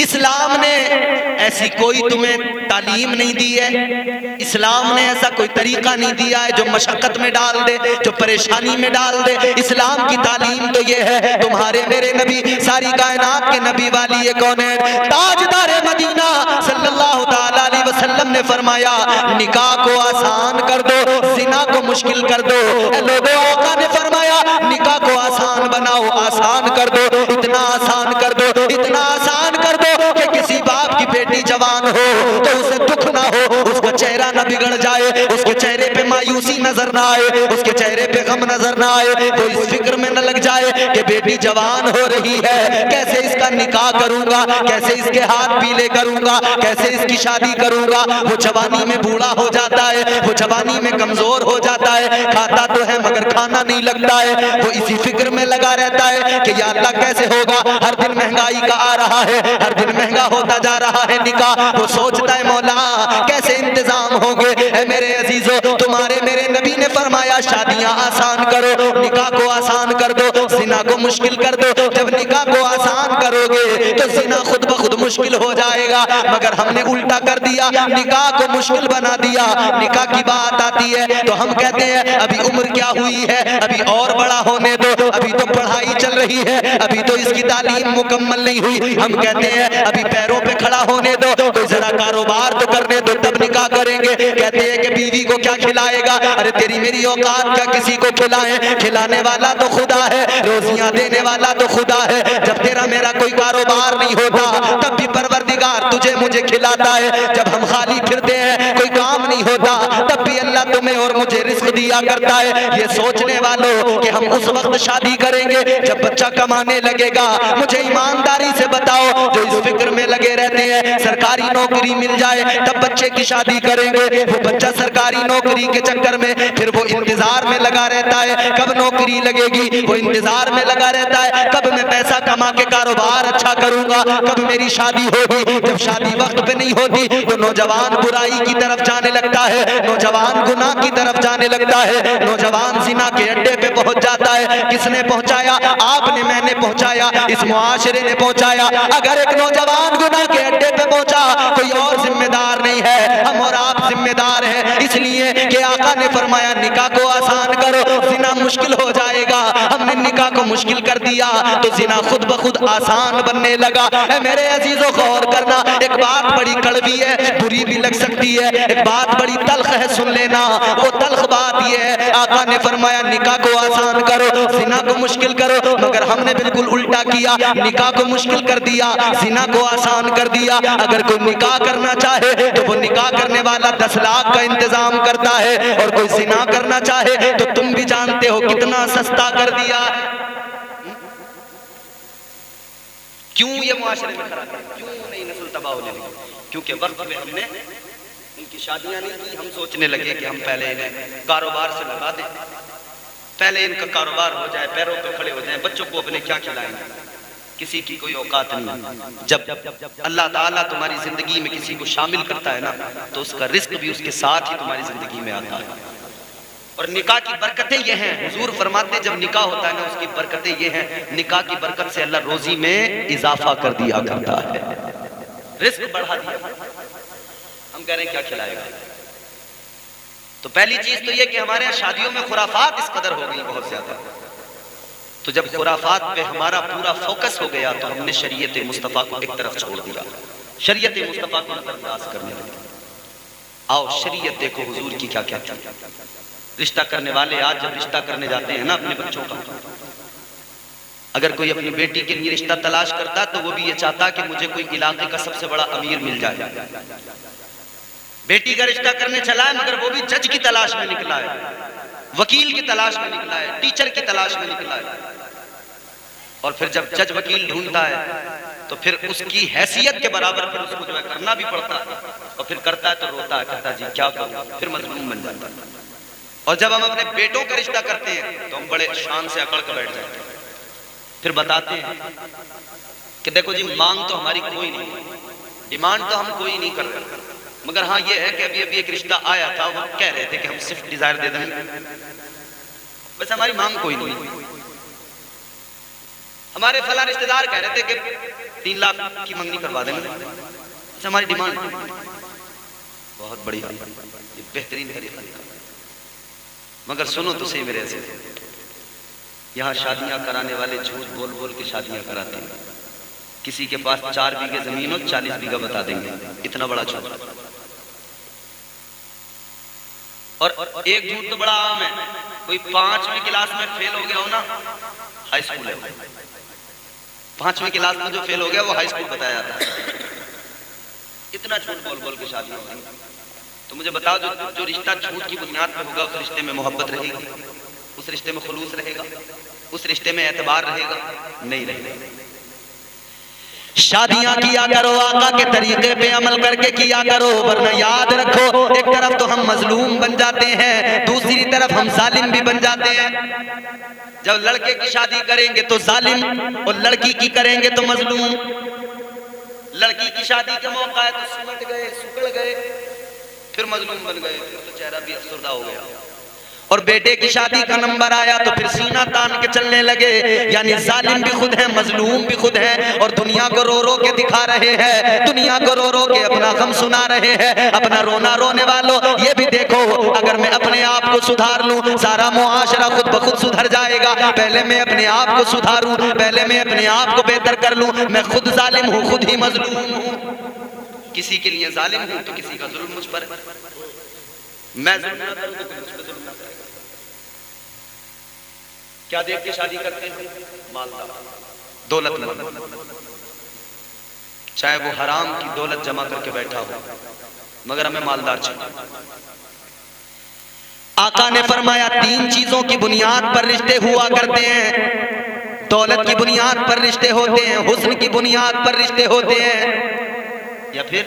इस्लाम ने ऐसी कोई तुम्हें तालीम नहीं दी है, इस्लाम ने ऐसा कोई तरीका नहीं दिया है जो मशक्कत में डाल दे, जो परेशानी में डाल दे। इस्लाम की तालीम तो ये है, तुम्हारे मेरे नबी सारी कायनात के नबी वाली ये कौन है? ताजदार मदीना सल्लल्लाहु ताला अलैहि वसल्लम ने फरमाया निकाह को आसान कर दो, जिना को मुश्किल कर दो। लोगों आका ने फरमाया निकाह को आसान बनाओ, आसान कर दो, इतना आसान कर दो, इतना आसान कर दो कि किसी बाप की बेटी जवान हो तो उसे दुख ना हो, उसका चेहरा ना बिगड़ जाए, उसके चेहरे पे मायूसी नजर ना आए, उसके चेहरे पे गम नजर ना आए, तो इस फिक्र में न लग जाए कि बेटी जवान हो रही है, कैसे इसका निकाह करूंगा, कैसे इसके हाथ पीले करूंगा, कैसे इसकी शादी करूंगा। वो जवानी में बूढ़ा हो जाता है, वो जवानी में कमजोर हो जाता है, खाता तो है मगर खाना नहीं लगता है, वो इसी फिक्र में लगा रहता है कि या अल्लाह कैसे होगा, हर दिन महंगाई का आ रहा है, हर दिन महंगा होता जा रहा है निकाह। वो सोचता है मौला कैसे इंतजाम होंगे। ऐ मेरे अजीजों, तुम्हारे मेरे नबी ने फरमाया शादियां आसान करो, निकाह को आसान कर दो, जिना को मुश्किल कर दो। जब निकाह को आसान करोगे तो जिना खुद ब खुद मुश्किल हो जाएगा, मगर हमने उल्टा कर दिया, निकाह को मुश्किल बना दिया। निकाह की बात आती है तो हम कहते हैं अभी उम्र क्या हुई है, अभी और बड़ा होने दो, अभी तो पढ़ाई चल रही है, अभी तो इसकी तालीम मुकम्मल नहीं हुई। हम कहते हैं अभी पैरों पे खड़ा होने दो, कोई जरा कारोबार तो करने दो, तब निकाह करेंगे। कहते हैं कि बीवी को क्या खिलाएगा? अरे तेरी मेरी औकात क्या किसी को खिलाए? खिलाने वाला तो खुदा है, रोजियां देने वाला तो खुदा है। जब तेरा मेरा कोई कारोबार नहीं होता तब भी परवरदिगार तुझे मुझे खिलाता है। जब हम खाली फिरते हैं, कोई काम नहीं होता, तब भी अल्लाह तुम्हें और मुझे रिस्क दिया करता है। ये सोचने वालों कि हम उस वक्त शादी करेंगे जब बच्चा कमाने लगेगा। मुझे ईमानदारी से बताओ, जो इस फिक्र में लगे रहते हैं सरकारी नौकरी मिल जाए तब बच्चे की शादी करेंगे, वो बच्चा सरकारी नौकरी के चक्कर में फिर वो इंतजार में लगा रहता है कब नौकरी लगेगी। वो इंतजार में लगा रहता है कब मैं पैसा कमा के कारोबार अच्छा करूंगा, कब मेरी शादी होगी। जब शादी वक्त पे नहीं होती तो नौजवान बुराई की तरफ जाने लगता है, नौजवान गुनाह की तरफ जाने लगता है, नौजवान जिना के अड्डे पे पहुंच जाता है। किसने पहुंचाया? आपने, मैंने पहुंचाया, इस मुआशरे ने पहुंचाया। अगर एक नौजवान गुनाह के अड्डे पे पहुंचा कोई और जिम्मेदार नहीं है, हम और आप जिम्मेदार हैं। इसलिए कि आका ने फरमाया निकाह को आसान करो, जिना मुश्किल हो जाएगा। हमने निकाह को मुश्किल कर दिया तो जिना खुद ब खुद आसान बनने लगा। मेरे अजीजों गौर करना, एक बात बड़ी कड़वी है, बुरी भी लग सकती है, एक बात बड़ी तल्ख है, सुन लेना। वो तल्ख बात ये है, आका ने फरमाया निकाह को आसान करो, जिना को मुश्किल करो, मगर हमने बिल्कुल उल्टा किया, निकाह को मुश्किल कर दिया, जिना को आसान कर दिया। अगर कोई निकाह करना चाहे तो वो निकाह करने वाला 10 लाख का इंतजाम करता है, और कोई जिना करना चाहे तो तुम भी जानते हो कितना सस्ता कर दिया। क्यों ये मुआशरे में खराब है? क्यों नहीं नस्ल तबाह होने लगी? क्योंकि वक्त में हमने उनकी शादियां नहीं की। हम सोचने लगे कि हम पहले इन्हें कारोबार से लगा दें, पहले इनका कारोबार हो जाए, पैरों पे खड़े हो जाए, बच्चों को अपने क्या खिलाएंगे। किसी की कोई औकात नहीं। जब अल्लाह ताला तुम्हारी जिंदगी में किसी को शामिल करता है ना, तो उसका रिस्क भी उसके साथ ही तुम्हारी जिंदगी में आता है। और निकाह की बरकतें ये हैं, हुजूर फरमाते जब निकाह होता है ना, उसकी बरकतें ये हैं, निकाह की बरकत से अल्लाह रोजी में इजाफा कर दिया करता है, रिस्क बढ़ा दिया। हम कह रहे हैं क्या खिलाएगा? तो पहली चीज तो ये कि हमारे यहाँ शादियों में खुराफात इस कदर हो गई बहुत ज्यादा। तो जब खुराफात पे हमारा पूरा फोकस हो गया तो हमने शरीयत मुस्तफ़ा को एक तरफ छोड़ दिया, शरीयत मुस्तफ़ा को नजरअंदाज करने लगे। आओ शरीयत देखो हुजूर की क्या क्या थी। रिश्ता करने वाले आज जब रिश्ता करने जाते हैं ना अपने बच्चों का, अगर कोई अपनी बेटी के लिए रिश्ता तलाश करता तो वो भी ये चाहता कि मुझे कोई इलाके का सबसे बड़ा अमीर मिल जाए। बेटी का रिश्ता करने चला है मगर वो भी जज की तलाश में निकला है, वकील की तलाश में निकला है, टीचर की तलाश में निकला है। और फिर जब जज वकील ढूंढता है तो फिर उसकी हैसियत के बराबर फिर उसको जो है करना भी पड़ता है, और फिर करता है तो रोता है, कहता जी क्या करूं, फिर मजलूम बन जाता है। और जब हम अपने बेटों का रिश्ता करते हैं तो हम बड़े शान से अकड़ कर बैठ जाते हैं, फिर बताते हैं कि देखो जी मांग तो हमारी कोई नहीं, डिमांड तो हम कोई नहीं कर रहे, मगर हाँ ये है कि अभी अभी एक रिश्ता आया था, वो कह रहे थे कि हम सिर्फ डिजायर दे देंगे, बस हमारी मांग कोई नहीं। हमारे फला रिश्तेदार कह रहे थे कि 3 लाख की मंगनी करवा देंगे, बस हमारी डिमांड। बहुत बढ़िया, ये बेहतरीन तरीका है। मगर सुनो तो सही मेरे ऐसे, यहाँ शादियां कराने वाले झूठ बोल बोल के शादियां कराते हैं। किसी के पास 4 बीघे जमीन हो 40 बीघा बता देंगे, इतना बड़ा झूठ। और एक झूठ तो बड़ा आम है, कोई 5वीं क्लास में फेल हो गया हो ना, हाई स्कूल है, 5वीं क्लास में जो फेल हो गया वो हाई स्कूल बताया जाता है। इतना झूठ बोल बोल के शादी हो गई। तो मुझे बताओ जो रिश्ता झूठ की बुनियाद पे होगा, उस रिश्ते में मोहब्बत रहेगी, उस रिश्ते में खुलूस रहेगा, उस रिश्ते में एतबार रहेगा? नहीं रहेगा। शादियां किया करो आका के तरीके पे अमल करके किया करो, वरना याद रखो एक तरफ तो हम मजलूम बन जाते हैं, दूसरी तरफ हम जालिम भी बन जाते हैं। जब लड़के की शादी करेंगे तो जालिम, और लड़की की करेंगे तो मजलूम। लड़की की शादी का मौका है तो सुकड़ गए, फिर मजलूम बन गए, फिर तो चेहरा भी अफसरदा हो गया। और बेटे की शादी का नंबर आया तो फिर सीना तान के चलने लगे। यानी जालिम भी खुद है, मजलूम भी खुद है, और दुनिया को रो रो के दिखा रहे हैं, दुनिया को रो रो के अपना गम सुना रहे हैं। अपना रोना रोने वालों ये भी देखो, अगर मैं अपने आप को सुधार लूं सारा मुआशरा खुद ब खुद सुधर जाएगा। पहले मैं अपने आप को सुधारूं, पहले मैं अपने आप को बेहतर कर लूं। मैं खुद जालिम हूं, खुद ही मजलूम हूं, किसी के लिए जालिम हूं तो किसी का जुल्म मुझ पर है। मैं जुल्म ना करूं तो मुझ पर जुल्म ना करेगा। क्या देख के शादी करते हैं? मालदार, दौलतमंद, चाहे वो हराम की दौलत जमा करके बैठा हो, मगर हमें मालदार चाहिए। आका ने फरमाया 3 चीजों की बुनियाद पर रिश्ते हुआ करते हैं। दौलत की बुनियाद पर रिश्ते होते हैं, हुस्न की बुनियाद पर रिश्ते होते हैं, या फिर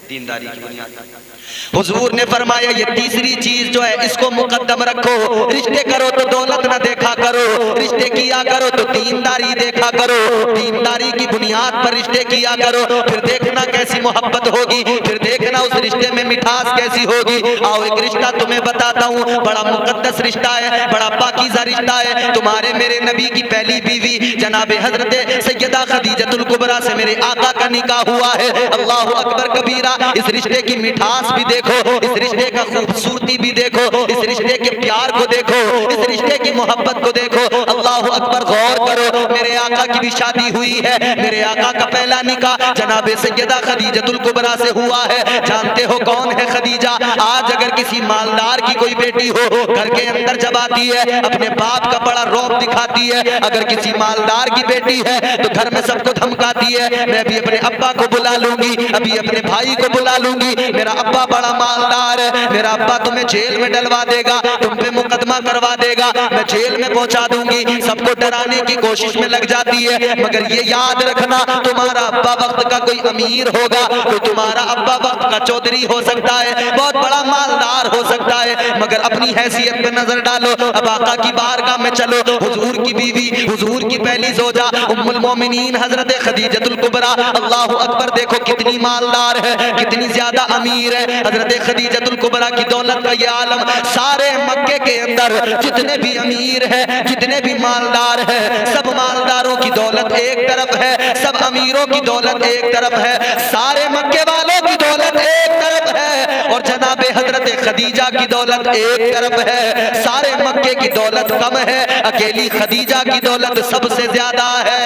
दीनदारी की बुनियाद पर। हुजूर ने फरमाया ये तीसरी चीज जो है इसको मुकद्दम रखो। रिश्ते करो तो दौलत ना देखा करो, रिश्ते किया करो तो दीनदारी देखा करो। दीनदारी की बुनियाद पर रिश्ते किया करो, फिर देखना कैसी मोहब्बत होगी, फिर देखना उस रिश्ते में मिठास कैसी होगी। आओ एक रिश्ता तुम्हें बताता हूँ, बड़ा मुकद्दस रिश्ता है, बड़ा पाकीज़ा रिश्ता है। तुम्हारे मेरे नबी की पहली बीवी जनाबे हजरत सैयदा खदीजतुल कुबरा से मेरे आका का निकाह हुआ है। अल्लाहु अकबर कबीरा। इस रिश्ते की मिठास भी देखो, इस रिश्ते का खूबसूरती भी देखो, इस रिश्ते के प्यार को देखो, इस रिश्ते की मोहब्बत को देखो। अल्लाहु अकबर, गौर करो, मेरे आका की भी शादी हुई है। मेरे आका का पहला निकाह जनाबे सैयदा खदीजतुल कुबरा से हुआ है। जानते हो कौन है खदीजा? आज अगर किसी मालदार की कोई बेटी हो, घर के अंदर जब आती है अपने बाप का बड़ा रौब दिखाती है। अगर किसी मालदार की बेटी है तो घर में सबको धमकाती है, मैं अभी अपने अब्बा को बुला लूंगी, अभी अपने भाई को बुला लूंगी, मेरा अब्बा बड़ा मालदार है, मेरा अब्बा तुम्हें जेल में डलवा देगा, तुम पे मुकदमा करवा देगा, मैं जेल में पहुंचा दूंगी। सबको डराने की कोशिश में लग जाती है। मगर ये याद रखना, तुम्हारा अब्बा वक्त का कोई अमीर होगा, तो तुम्हारा अब्बा वक्त का चौधरी हो सकता है, बहुत बड़ा मालदार हो सकता है, मगर अपनी हैसियत पे नजर डालो। अब आका की बारगाह में चलो, हुजूर की बीवी, हुजूर की पहली जोजा उम्मुल मोमिनीन हजरत खदीजतुल कुबरा, अल्लाहु अकबर, देखो कितनी मालदार है, कितनी ज्यादा अमीर है। हजरत खदीजतुल कुबरा की दौलत का ये आलम सारे मक्के के अंदर जितने भी अमीर है, जितने भी मालदार है, सब मालदारों की दौलत एक तरफ है, सब अमीरों की दौलत एक तरफ है, सारे मक्के वालों की दौलत एक तरफ है, और जनाबे हजरत खदीजा की दौलत एक तरफ है। सारे मक्के की दौलत कम है, अकेली खदीजा की दौलत सबसे ज्यादा है।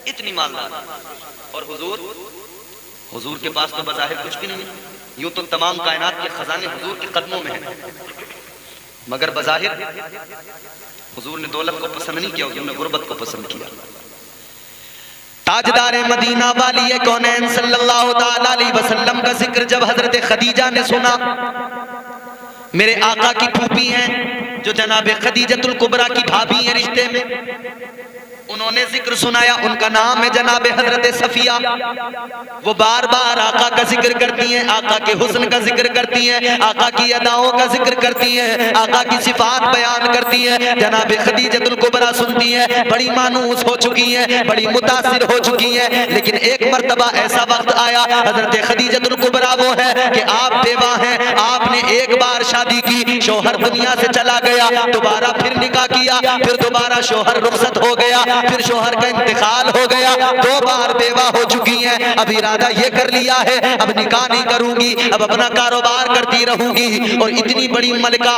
इतनी मालदार। और हुजूर के पास तो बज़ाहिर कुछ भी नहीं, यूं तो तमाम कायनात के खजाने हुजूर के कदमों में हैं, मगर बज़ाहिर हुजूर ने दौलत को पसंद नहीं किया, उन्होंने गुर्बत को पसंद किया। ताजदार मदीना वाली कौनैन सल्लल्लाहु ताला अलैहि वसल्लम का जिक्र जब हजरत खदीजा ने सुना, मेरे आका की फूफी हैं जो जनाबे खदीजतुल कुबरा की भाभी है रिश्ते में, उन्होंने जिक्र सुनाया। उनका नाम है जनाबे हजरत सफिया। वो बार बार आका का जिक्र करती हैं, आका के हुस्न का जिक्र करती हैं, आका की अदाओं का जिक्र करती हैं, आका की सिफात बयान करती हैं। जनाबे खदीजतुल कुबरा सुनती हैं, बड़ी मानूस हो चुकी हैं, बड़ी मुतासिर हो चुकी हैं। लेकिन एक मर्तबा ऐसा वक्त आया, हजरत खदीजतुल कुबरा वो है कि आप बेवा हैं, आपने एक बार शादी की, शौहर दुनिया से चला गया, दोबारा फिर निकाह किया, फिर दोबारा शौहर रुखसत हो गया, फिर शौहर का इंतकाल हो गया, 2 बार बेवा हो चुकी हैं। अब इरादा ये कर लिया है अब निकाह नहीं करूंगी, अब अपना कारोबार करती रहूंगी। और इतनी बड़ी मलका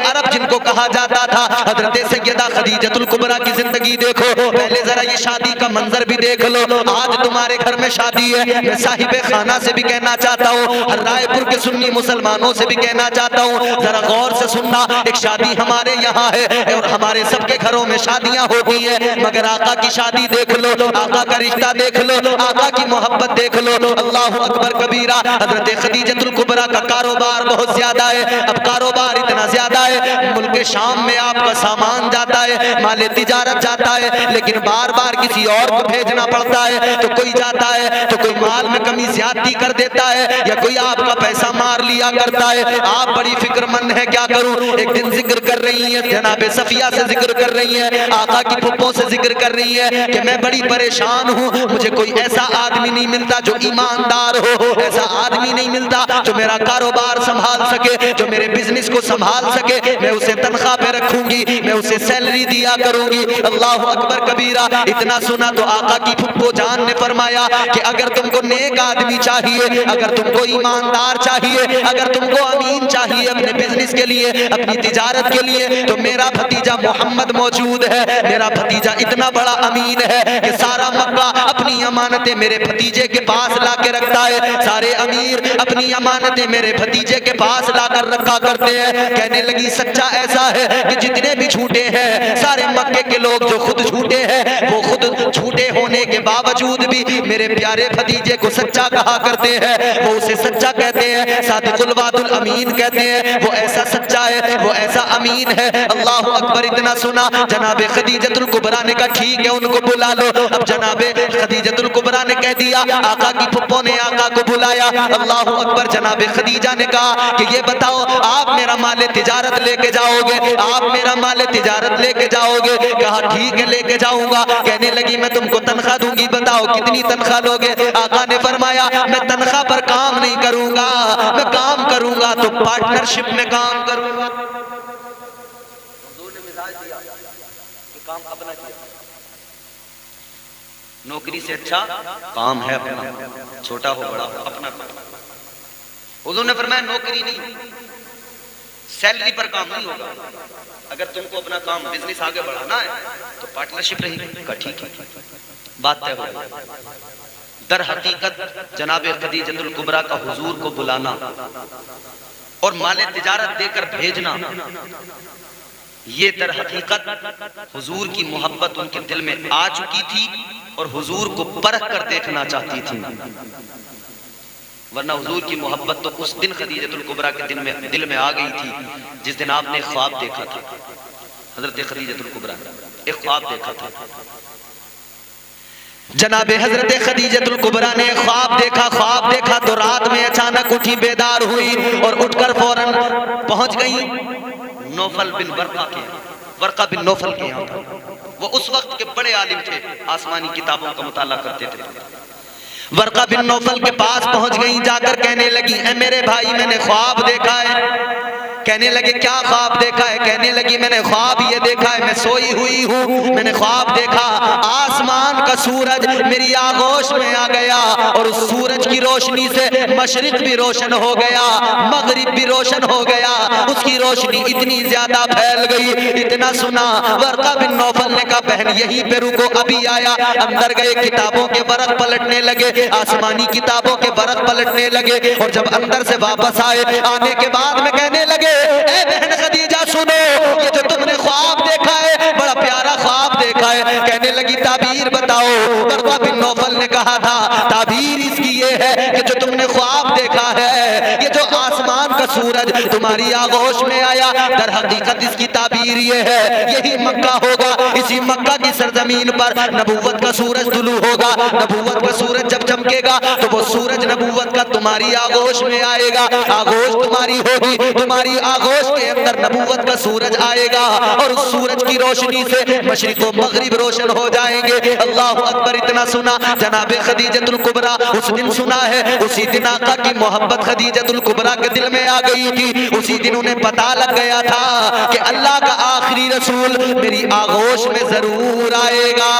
अरब जिनको कहा जाता था, हजरत सैयदा खदीजतुल कुबरा की जिंदगी देखो। पहले जरा ये शादी का मंजर भी देख लो। आज तुम्हारे घर में शादी है, मैं साहिबे खाना से भी कहना चाहता हूँ, हर रायपुर के सुन्नी मुसलमानों से भी कहना चाहता हूँ, जरा गौर से सुनना। एक शादी हमारे यहाँ है और हमारे सबके घरों में शादियां होती है, मगर आका की शादी देख लो, आका का रिश्ता देख लो, आका की मोहब्बत देख लो। अल्लाहु अकबर कबीरा। हजरत खदीजतुल कुबरा का कारोबार बहुत ज्यादा है। अब कारोबार इतना ज्यादा है, मुल्क शाम में आपका सामान जाता है, माल तिजारत जाता है, लेकिन बार बार किसी और को भेजना पड़ता है। तो कोई जाता है तो कोई माल में कमी ज्यादती कर देता है, या कोई आपका पैसा मार लिया करता है। आप बड़ी फिक्रमंद है, क्या करूं। एक दिन जिक्र कर रही है, जनाबे सफिया से जिक्र कर रही है, आका की फुप्पो से जिक्र कर रही है कि मैं बड़ी परेशान हूँ, मुझे कोई ऐसा आदमी नहीं मिलता जो ईमानदार हो, ऐसा आदमी नहीं मिलता जो मेरा कारोबार संभाल सके, जो मेरे बिजनेस को संभाल सके। मैं उसे तनख्वाह पे रखूंगी, मैं उसे सैलरी दिया करूंगी। अल्लाह अकबर कबीरा। इतना सुना तो आका की फुप्पो जान ने फरमाया कि अगर तुमको नेक आदमी चाहिए, अगर तुमको ईमानदार चाहिए, अगर तुमको अमीन चाहिए अपने बिजनेस के लिए, अपनी तिजारत के लिए, तो मेरा भतीजा मोहम्मद मौजूद है। मेरा भतीजा इतना बड़ा अमीन है कि सारा मक्का अपनी अमानतें मेरे भतीजे के पास ला के रखता है। सारे अमीर अपनी अमानतें मेरे भतीजे के पास लाकर रखा करते हैं। कहने लगी सच्चा ऐसा है कि जितने भी झूठे हैं, सारे मक्के के लोग जो खुद झूठे हैं, वो खुद झूठे होने के बावजूद भी मेरे प्यारे भतीजे को सच्चा कहा करते हैं। वो उसे सच्चा कहते हैं, सादिकुल वादुल अमीन कहते हैं। वो ऐसा सच्चा है, वो ऐसा अमीन है। अल्लाह अकबर। इतना सुना जनाबे खदीजतुल कुबरा ने कहा ठीक है उनको बुला लो। अब जनाबे खदीजतुल कुबरा ने कह दिया, आका की फुप्पो ने आका को बुलाया। अल्लाह अकबर। जनाबे खदीजा ने कहा कि ये बताओ आप मेरा माल तिजारत लेके जाओगे, आप मेरा माल तिजारत लेके जाओगे? कहा ठीक है लेके जाऊंगा। कहने लगी मैं तुमको तनख्वाह दूंगी, बताओ कितनी तनख्वाह लोगे? आका ने फरमाया मैं तनख्वाह पर काम नहीं करूंगा, मैं काम करूंगा तो पार्टनरशिप में काम करूंगा। काम अपना किया, नौकरी से अच्छा काम है अपना, छोटा हो बड़ा हो अपना। हुजूर ने फरमाया नौकरी नहीं, सैलरी पर काम नहीं होगा। अगर तुमको अपना काम बिजनेस आगे बढ़ाना है तो पार्टनरशिप रहेगी। का ठीक है, बात तय हो गई। दर हकीकत जनाबे खदीजतुल कुबरा का हुजूर को बुलाना और माले तिजारत देकर भेजना, ये दर हकीकत हुजूर की मोहब्बत उनके दिल में आ चुकी थी और हुजूर को परख कर देखना चाहती थी। वरना हुजूर की मोहब्बत तो उस दिन खदीजतुल कुबरा के दिल में आ गई थी जिस दिन आपने ख्वाब देखा था। हजरत खदीजतुल कुबरा एक ख्वाब देखा था। जनाबे हजरत खदीजतुल कुबरा ने ख्वाब देखा तो रात में अचानक उठी, बेदार हुई और उठकर फौरन पहुंच गई नौफल बिन वर्का बिन नौफल के यहाँ पर। वो उस वक्त के बड़े आलिम थे, आसमानी किताबों का मुताला करते थे। वर्का बिन नौफल के पास पहुंच गई, जाकर कहने लगी ऐ मेरे भाई मैंने ख्वाब देखा है। कहने लगे क्या ख्वाब देखा है? कहने लगी मैंने ख्वाब ये देखा है, मैं सोई हुई हूँ, मैंने ख्वाब देखा आसमान का सूरज मेरी आगोश में आ गया और उस सूरज की रोशनी से मशरिक भी रोशन हो गया, मगरिब भी रोशन हो गया। उसकी रोशनी इतनी ज्यादा फैल गई। इतना सुना वर्का बिन नौफल ने कहा बहन यहीं पे रुको, अभी आया। अंदर गए, किताबों के बरक पलटने लगे, आसमानी किताबों के बरक पलटने लगे और जब अंदर से वापस आए, आने के बाद में कहने लगे ए बहन खदीजा सुनो, ये जो तुमने ख्वाब देखा है बड़ा प्यारा ख्वाब देखा है। कहने लगी ताबीर बताओ। वर्का बिन नौफल ने कहा था ताबीर इसकी ये है कि जो तुमने ख्वाब देखा है, ये जो आसमान का सूरज तुम्हारी आगोश में आया, दर हकीकत इसकी ताबीर ये है यही मक्का होगा। इसी मक्का की सरजमीन पर नबूवत का सूरज तुलू होगा। नबूवत का सूरज जब चमकेगा तो वो सूरज नबूवत का तुम्हारी आगोश में आएगा, आगोश तुम्हारी होगी, तुम्हारी आगोश के अंदर नबूवत का सूरज आएगा और उस सूरज की रोशनी से मशरिक व मगरिब रोशन हो जाएंगे। अल्लाह अकबर। इतना सुना जनाबे खदीजतुल कुबरा उस दिन सुना है, उसी दिन आका की मोहब्बत खदीजतुल कुबरा के दिल में आ गई थी। उसी दिन उन्हें पता लग गया था कि अल्लाह का आखिरी रसूल मेरी आगोश में जरूर आएगा।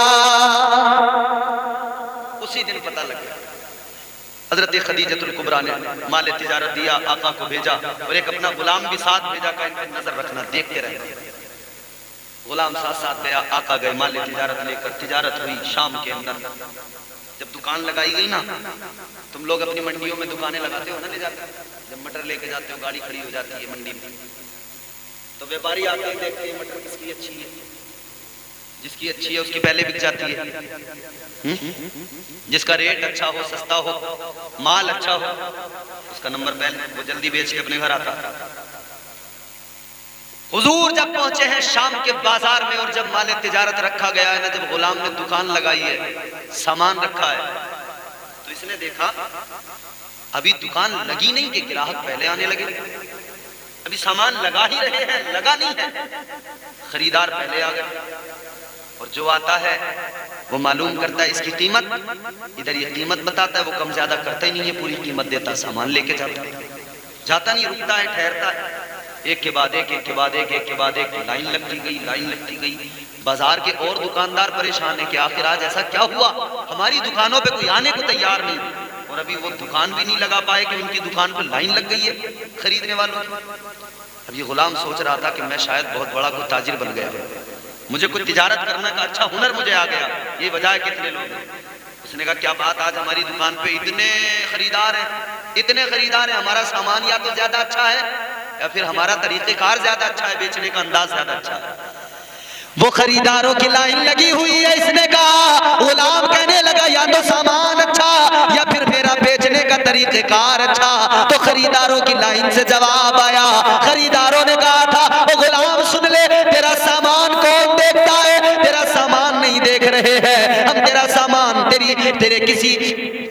उसी दिन पता लग गया। हजरत खदीजतुल कुबरा ने माल तिजारत दिया, आका को भेजा और एक अपना गुलाम भी साथ भेजा का इन पर नजर रखना, देखते रहना। गुलाम साथ साथ गया, आका गए माल तिजारत लेकर। तिजारत हुई शाम के अंदर। जब दुकान लगाई गई ना, तुम लोग अपनी मंडियों में दुकानें लगाते हो ना, ले जाते हो। जब मटर लेके जाते हो, गाड़ी खड़ी हो जाती है मंडी में, तो व्यापारी आते हैं, देखते हैं मटर किसकी अच्छी है, जिसकी अच्छी है उसकी पहले बिक जाती है। जिसका रेट अच्छा हो, सस्ता हो, माल अच्छा हो, उसका नंबर पहले, वो जल्दी बेच के अपने घर आता। हुजूर जब पहुंचे हैं शाम के बाजार में और जब माल तिजारत रखा गया है ना, जब गुलाम ने दुकान लगाई है, सामान रखा है, तो इसने देखा अभी दुकान लगी नहीं कि ग्राहक पहले आने लगे। अभी सामान लगा ही रहे हैं, लगा नहीं है, खरीदार पहले आ गए। और जो आता है वो मालूम करता है इसकी कीमत, इधर ये कीमत बताता है, वो कम ज्यादा करता ही नहीं है, पूरी कीमत देता, सामान लेके जाता नहीं, रुकता है, ठहरता है। एक के बाद एक, एक के बाद एक, एक के बाद एक, लाइन लगती गई, लाइन लगती गई। बाजार के और दुकानदार परेशान है कि आखिर आज ऐसा क्या हुआ, हमारी दुकानों पे कोई आने को तैयार नहीं, और अभी वो दुकान भी नहीं लगा पाए कि उनकी दुकान पर लाइन लग गई है खरीदने वालों की। अब ये गुलाम सोच रहा था कि मैं शायद बहुत बड़ा कोई ताजिर बन गया, मुझे कोई तिजारत करने का अच्छा हुनर मुझे आ गया, ये वजह है कितने लोग हैं। उसने कहा क्या बात, आज हमारी दुकान पे इतने खरीदार हैं, इतने खरीदार हैं, हमारा सामान या तो ज्यादा अच्छा है या फिर हमारा तरीक़ेकार ज्यादा अच्छा है, बेचने का अंदाज ज्यादा अच्छा है। वो खरीदारों की लाइन लगी हुई है, इसने कहा, गुलाम कहने लगा या तो सामान अच्छा या फिर मेरा बेचने का तरीक़ेकार अच्छा। तो खरीदारों की लाइन से जवाब आया, खरीदारों ने कहा था ओ गुलाम सुन ले, तेरा सामान कौन देखता है, तेरा सामान नहीं देख रहे हैं हम, तेरा सामान तेरे किसी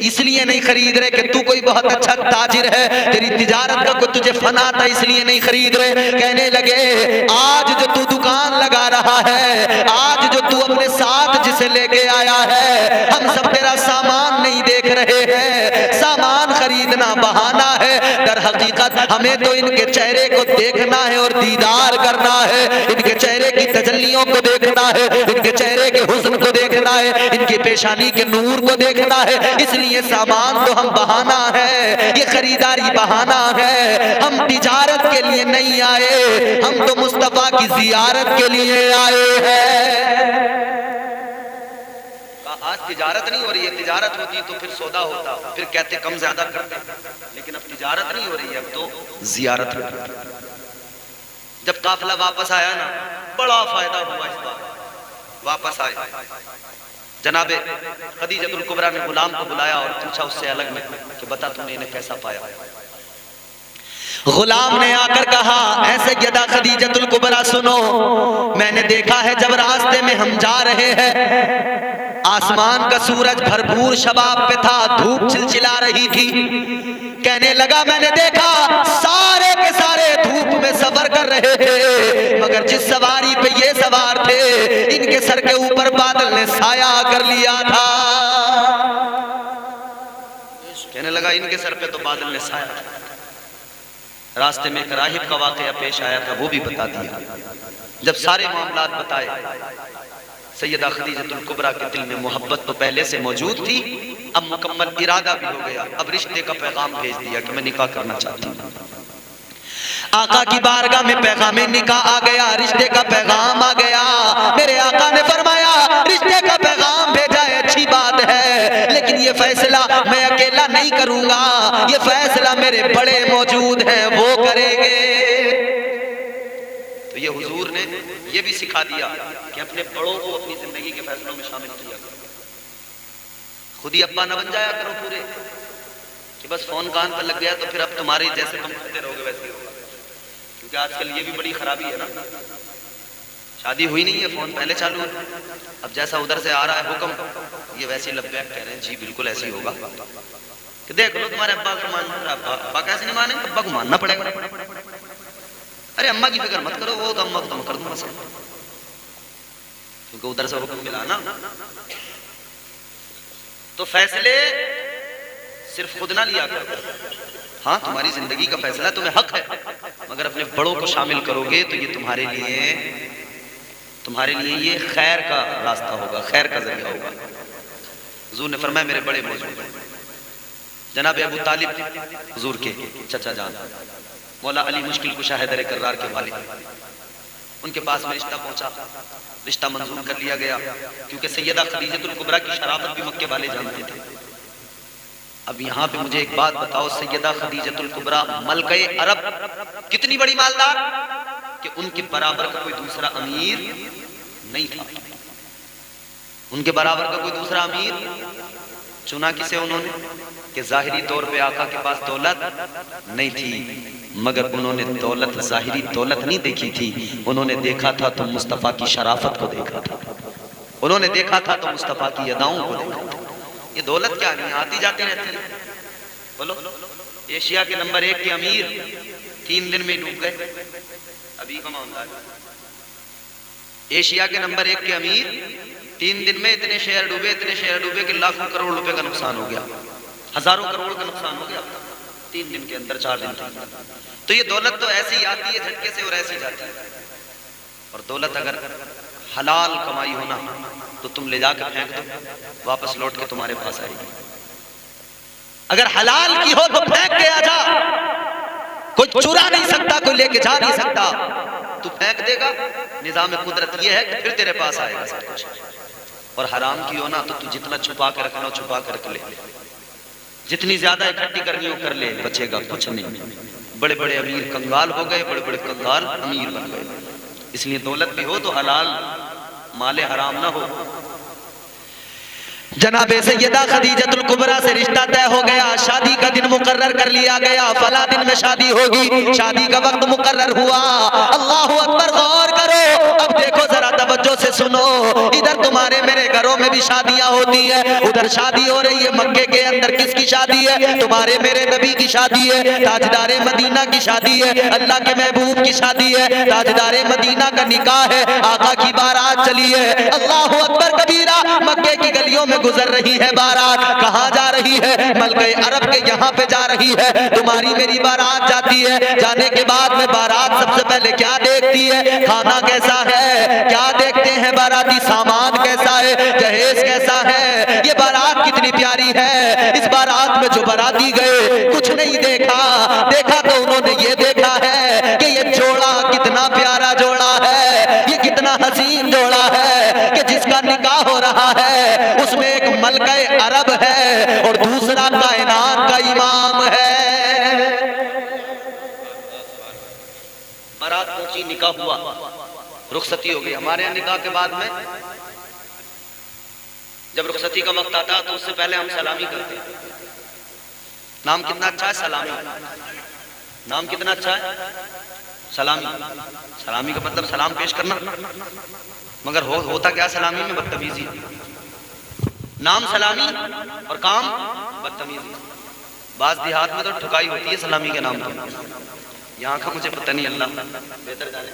इसलिए नहीं खरीद रहे कि तू कोई बहुत अच्छा ताजिर है, तेरी तिजारत का कोई तुझे फन आता इसलिए नहीं खरीद रहे। कहने लगे आज जो तू दुकान लगा रहा है, आज जो तू अपने साथ जिसे लेके आया है, हम सब तेरा सामान नहीं देख रहे हैं, सामान खरीदना बहाना है, दर हकीकत हमें तो इनके चेहरे को देखना है और दीदार करना है, इनके चेहरे की तजल्लियों को देखना है, इनके चेहरे के हुस्न को देखना है, इनकी पेशानी के नूर को देखना है, इसलिए सामान तो हम बहाना है, ये खरीदारी बहाना है, हम तिजारत के लिए नहीं आए, हम तो मुस्तफा की जियारत के लिए आए हैं। आज तिजारत नहीं हो रही है, तिजारत होती तो फिर सौदा होता, फिर कहते कम ज्यादा करते, लेकिन अब तिजारत नहीं हो रही है, अब तो जियारत है। जब काफिला वापस आया ना, बड़ा फायदा हुआ इस बार, वापस आए, जनाबे खदीजतुल कुबरा ने गुलाम को बुलाया और पूछा उससे अलग में कि बता तूने इन्हें कैसा पाया। गुलाम ने आकर कहा ऐसे यदा खदीजतुल कुबरा सुनो, मैंने देखा है जब रास्ते में हम जा रहे हैं, आसमान का सूरज भरपूर शबाब पे था, धूप चिलचिला रही थी। कहने लगा मैंने देखा सारे के सारे धूप में सफर कर रहे थे, मगर जिस सवारी पे ये सवार थे, इनके सर के ऊपर बादल ने साया कर लिया था। कहने लगा इनके सर पे तो बादल ने साया था। रास्ते में एक राहिब का वाकया पेश आया था, वो भी बता दिया। जब सारे मामलात बताए, सैयदा खदीजतुल कुबरा के दिल में मोहब्बत तो पहले से मौजूद थी, अब मुकम्मल इरादा भी हो गया, अब रिश्ते का पैगाम भेज दिया कि मैं निकाह करना चाहती हूँ। आका की बारगाह में पैगाम निकाह आ गया, रिश्ते का पैगाम आ गया। मेरे आका ने फरमाया रिश्ते का पैगाम भेजा है, अच्छी बात है, लेकिन ये फैसला मैं अकेला नहीं करूंगा, ये फैसला मेरे बड़े मौजूद हैं, वो करेंगे। तो ये हुजूर ने ये भी सिखा दिया कि अपने बड़ों को अपनी जिंदगी के फैसलों में शामिल किया करो। खुद ही अब्बा न बन जाया करो पूरे कि बस फोन कान पर लग गया तो फिर अब तुम्हारे जैसे तुम करते रहोगे वैसे ही होगा। क्योंकि आजकल ये भी बड़ी खराबी है ना, शादी हुई नहीं है, फोन पहले चालू है, अब जैसा उधर से आ रहा है हुक्म, ये वैसे लब्बैक कह रहे हैं, जी बिल्कुल ऐसे ही होगा। कि देख लो तुम्हारे अब्बा को मान, अब्बा कैसे नहीं मानेंगे, अब्बा को मानना पड़ेगा। अरे अम्मा की फिक्र मत करो, वो तो अम्मा को कर दूंगा सब, क्योंकि उधर से हुक्म मिला ना। तो फैसले सिर्फ खुद ना लिया करो, हाँ तुम्हारी जिंदगी का फैसला तुम्हें हक है, मगर अपने बड़ों को शामिल करोगे तो ये तुम्हारे लिए ये खैर का रास्ता होगा, खैर का जरिया होगा। हुजूर ने फरमाया मेरे बड़े मौजूद हैं, जनाब अबू तालिब हुजूर के चचा जान, मौला अली मुश्किल कुशा हैदर कर्रार के वालिद, उनके पास में रिश्ता पहुंचा, रिश्ता मंजूर कर लिया गया, क्योंकि सैयदा खदीजतुल कुबरा की शराफत भी मक्के वाले जानते थे। अब यहाँ पे मुझे एक बात बताओ, सैयदा खदीजतुल कुबरा मलके अरब कितनी बड़ी मालदार कि उनके बराबर का कोई दूसरा अमीर नहीं था, उनके बराबर का कोई दूसरा अमीर चुना किसे उन्होंने कि जाहिरी तौर पे आका के पास दौलत नहीं थी, मगर उन्होंने दौलत जाहिरी दौलत नहीं देखी थी, उन्होंने देखा था तो मुस्तफ़ा की शराफत को देखा था, उन्होंने देखा था तो मुस्तफ़ा की अदाओं को देखा था। ये दौलत क्या नहीं आती जाती रहती है। बोलो एशिया के नंबर 1 के अमीर 3 दिन में डूब गए, अभी का मामला है। एशिया के नंबर 1 के अमीर 3 दिन में इतने शेयर डूबे कि लाखों करोड़ रुपए का नुकसान हो गया, हजारों करोड़ का नुकसान हो गया 3 दिन के अंदर, 4 दिन के अंदर। तो ये दौलत तो ऐसी आती है झटके से और ऐसी जाती है। और दौलत अगर हलाल कमाई होना तो तुम ले जाकर फेंक दो, वापस लौट के तुम्हारे पास आएगी। अगर हलाल की हो तो फेंक के आ जा, कोई चुरा नहीं सकता, कोई लेके जा नहीं सकता, तू फेंक देगा। निजाम कुदरत ये है कि फिर तेरे पास आएगा सब कुछ। और हराम की हो ना तो तू जितना छुपा के रखना हो छुपा कर ले, जितनी ज्यादा इकट्ठी करनी हो कर ले, बचेगा कुछ नहीं। बड़े बड़े अमीर कंगाल हो गए, बड़े बड़े कंगाल अमीर बन गए। इसलिए दौलत भी हो तो हलाल, माले हराम ना हो। जनाबे सैयदा खदीजतुल कुबरा से रिश्ता तय हो गया, शादी का दिन मुकर्रर कर लिया गया, फला दिन में शादी होगी, शादी का वक्त मुकर्रर हुआ। अल्लाहु अकबर, गौर करो, अब देखो जरा तवज्जो से सुनो। इधर तुम्हारे मेरे घरों में भी शादियां होती है, उधर शादी हो रही है। मक्के के अंदर किसकी शादी है? तुम्हारे मेरे नबी की शादी है, ताजदारे मदीना की शादी है, अल्लाह के महबूब की शादी है, ताजदारे मदीना का निकाह है, आका की बारात चली है। अल्लाहु अकबर कबीरा, मक्के की गलियों में गुजर रही है बारात। कहां जा रही है? मलके अरब के यहाँ पे जा रही है। तुम्हारी मेरी बारात जाती है, जाने के बाद में बारात सबसे पहले क्या देखती है? खाना कैसा है? क्या देखते हैं बाराती? सामान कैसा है? जहेज कैसा है? ये बारात कितनी प्यारी है। इस बारात में जो बाराती गए कुछ नहीं देखा, देखा तो उन्होंने ये देखा है कि ये जोड़ा कितना प्यारा जोड़ा है, ये कितना हसीन जोड़ा है कि जिसका निकाह हो रहा है उसमें एक मलके अरब है और दूसरा कायनात का इमाम है। बारात पहुंची, निकाह हुआ, रुखसती हो गई। हमारे यहाँ निकाह के बाद में जब रुखसती का वक्त आता तो उससे पहले हम सलामी करते हैं। नाम कितना अच्छा है, सलामी। नाम कितना अच्छा है, सलामी। सलामी का मतलब सलाम पेश करना, मगर होता क्या सलामी में? बदतमीजी। नाम सलामी और काम बदतमीजी। बाज देहात में तो ठुकाई होती है सलामी के नाम पर, यहाँ का मुझे पता नहीं, अल्लाह बेहतर जाने।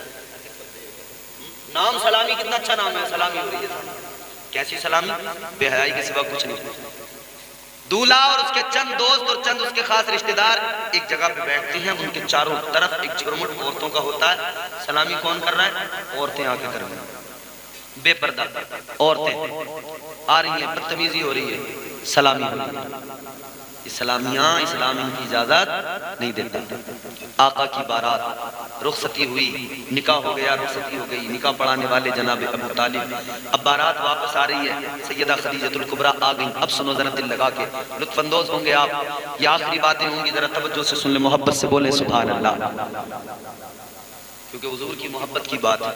नाम सलामी, कितना अच्छा नाम है, सलामी हो रही है। कैसी सलामी? बेहयाई के सिवा कुछ नहीं। दूल्हा और उसके चंद दोस्त और चंद उसके खास रिश्तेदार एक जगह पे बैठते हैं, उनके चारों तरफ एक चुरमुट औरतों का होता है। सलामी कौन कर रहा है? औरतें आके कर रही हैं, बेपर्दा औरतें आ रही हैं, बदतमीजी हो रही है, सलामी हो रही है। सलामियां इस्लाम इनकी इजाजत नहीं देता। आका की बारात, रुखसती हुई, निकाह हो गया, रुखसती हो गई, निकाह पढ़ाने वाले जनाब अबू तालिब। अब बारात वापस आ रही है, सैयदा खदीजतुल कुबरा आ गई। अब सुनो जरा, दिल लगा के लुत्फअंदोज होंगे आप, ये आखिरी बातें होंगी, जरा तवज्जो से सुन ले, मोहब्बत से बोले सुभान अल्लाह, क्योंकि हुजूर की मोहब्बत की बात है,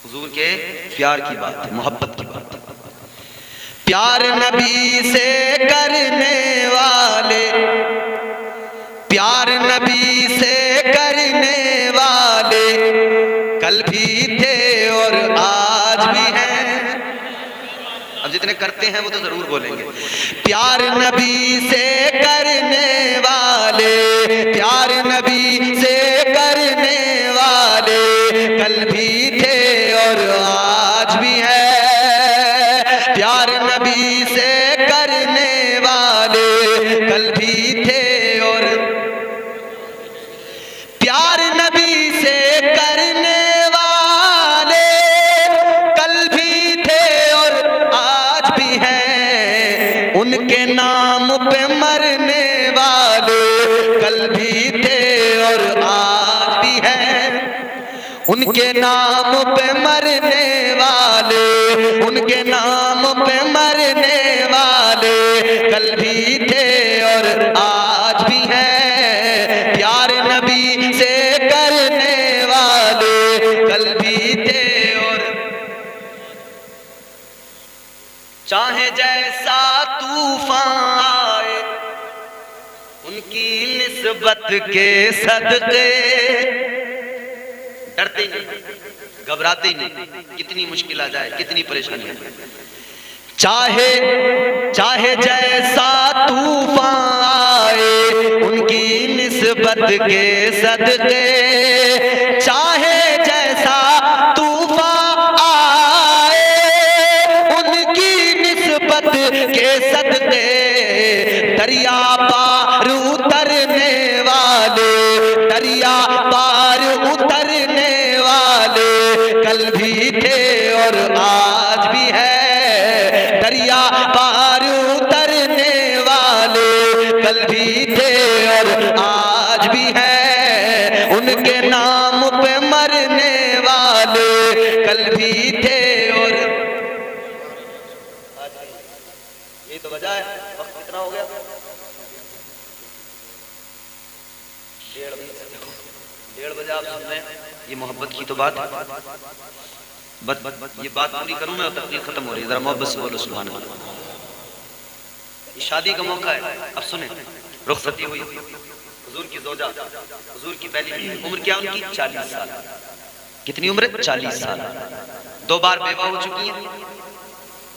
हुजूर के प्यार की बात है, मोहब्बत की बात है। प्यार नबी से करने वाले, प्यार नबी से करने वाले कल भी थे और आज भी हैं। अब जितने करते हैं वो तो जरूर बोलेंगे। प्यार नबी से करने वाले, प्यार नबी से करने वाले कल भी थे और आज भी हैं। प्यार नबी से करने वाले कल भी थे और प्यार नबी से करने वाले कल भी थे और आज भी हैं। उनके नाम पे मरने वाले कल भी थे और आज भी हैं। उनके नाम पे मरने वाले, उनके नाम पे मरने वाले कल भी थे और आज भी हैं। प्यार नबी से करने वाले कल भी थे और चाहे जैसा तूफान आए उनकी निस्बत के सदके, डरते ही नहीं, घबराते ही नहीं, कितनी मुश्किल आ जाए, कितनी परेशानी है। चाहे जैसा तूफान आए उनकी निस्बत के सदके, चाहे जैसा तू कल भी थे और आज भी है, दरिया पार उतरने वाले कल भी थे और आज भी है, उनके नाम पे मरने वाले कल भी थे और आज भी। ये तो वजह है। वक्त कितना हो गया? 1:30 बजे आप सुन रहे हैं। ये मोहब्बत की तो बात है। ये बात पूरी करूं मैं और तकरीर खत्म हो रही है। जरा मोहब्बत से बोलो सुभान अल्लाह। शादी का मौका है। अब सुने, रुखसती हुई हुजूर की ज़ौजा, हुजूर की पहली उम्र क्या उनकी? 40 साल। कितनी उम्र? 40 साल। 2 बार बेवा हो चुकी हैं।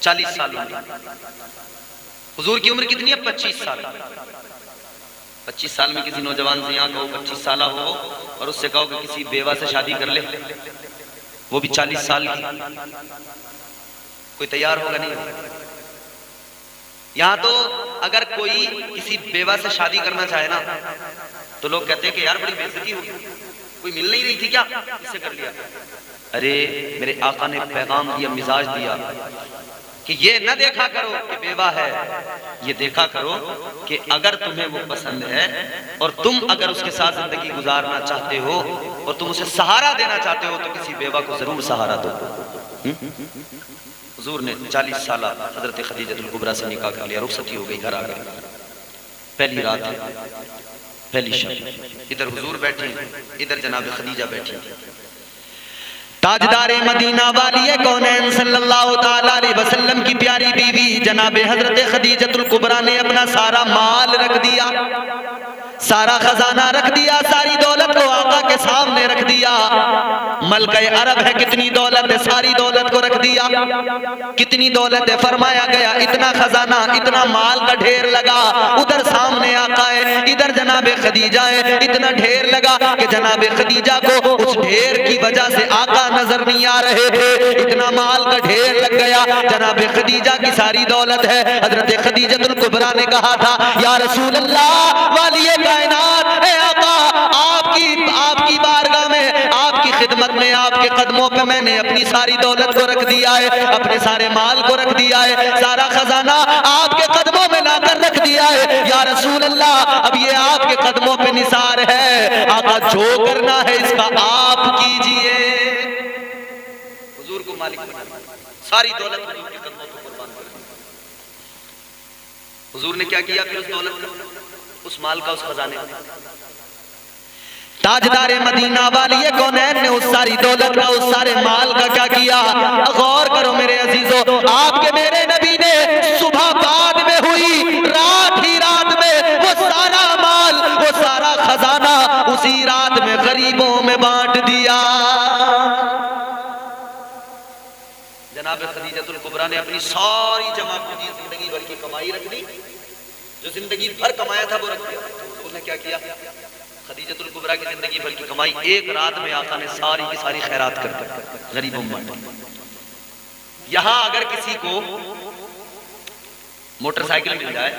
40 साल उम्र। हुजूर की उम्र कितनी है? 25 साल। 25 साल में किसी नौजवान से यहाँ कहो 25 साल हो और उससे कहो कि किसी बेवा से शादी कर ले, वो भी 40 साल की, कोई तैयार होगा? नहीं होगा। यहाँ तो अगर कोई किसी बेवा से शादी करना चाहे ना तो लोग कहते हैं कि यार बड़ी बेइज्जती होगी, कोई मिल नहीं रही थी क्या, इससे कर लिया। अरे मेरे आका ने पैगाम दिया, मिजाज दिया कि ये न देखा करो कि बेवा है, ये देखा करो कि अगर तुम्हें वो पसंद है और तुम अगर उसके साथ जिंदगी गुजारना चाहते हो और तुम उसे सहारा देना चाहते हो तो किसी बेवा को जरूर सहारा दो। हुजूर ने 40 साल हजरत खदीजतुल कुबरा से निकाह कर लिया, रुखसती हो गई, घर आ गए। पहली रात है, पहली शब, इधर हुजूर बैठे, इधर जनाब खदीजा बैठी। ताजदारे मदीना वाली कौनैन सल्लल्लाहु ताला अलैहि वसल्लम की प्यारी बीवी जनाब हजरत खदीजतुल कुबरा ने अपना सारा माल रख दिया, सारा खजाना रख दिया, सारी दौलत को आका के सामने रख दिया। मलका अरब है, कितनी दौलत है, सारी दौलत को रख दिया। कितनी दौलत है? फरमाया गया इतना खजाना, इतना माल का ढेर लगा, उधर सामने आका है, इधर जनाबे खदीजा है, इतना ढेर लगा कि जनाबे खदीजा को उस ढेर की वजह से आका नजर नहीं आ रहे थे, इतना माल का ढेर लग गया। जनाबे खदीजा की सारी दौलत है। हजरत खदीजतुल कुबरा ने कहा था, या रसूल अल्लाह वाली कायनात, ए आका, आपकी बारगाह में, आपकी खिदमत में, आपके कदमों पे मैंने अपनी सारी दौलत को रख दिया है, अपने सारे माल को रख दिया है, सारा खजाना आपके कदमों में लाकर रख दिया है। या रसूल अल्लाह, अब ये आपके कदमों पे निसार है, आका जो करना है इसका आप कीजिए। हुजूर को मालिक बनाना, सारी दौलत हुजूर के कदमों पे कुर्बान कर दी। हुजूर ने क्या किया फिर उस दौलत का, उस माल का, उस खजाने का? ताजदारे मदीना वाली कौनैन ने उस सारी दौलत का, उस सारे माल का क्या किया? गौर करो मेरे अजीजों, आपके मेरे नबी ने सुबह बाद में हुई, रात ही रात में वो सारा माल, वो सारा खजाना उसी रात में गरीबों में बांट दिया। जनाब खदीजतुल कुबरा ने अपनी सारी जमा पूंजी, जिंदगी भर की कमाई रख दी, जो जिंदगी भर कमाया था वो रख दिया। उसने क्या किया? खदीजतुल कुबरा की जिंदगी भर की कमाई एक रात में आका ने सारी की सारी खैरात कर दी, गरीबों में। यहां अगर किसी को मोटरसाइकिल मिल जाए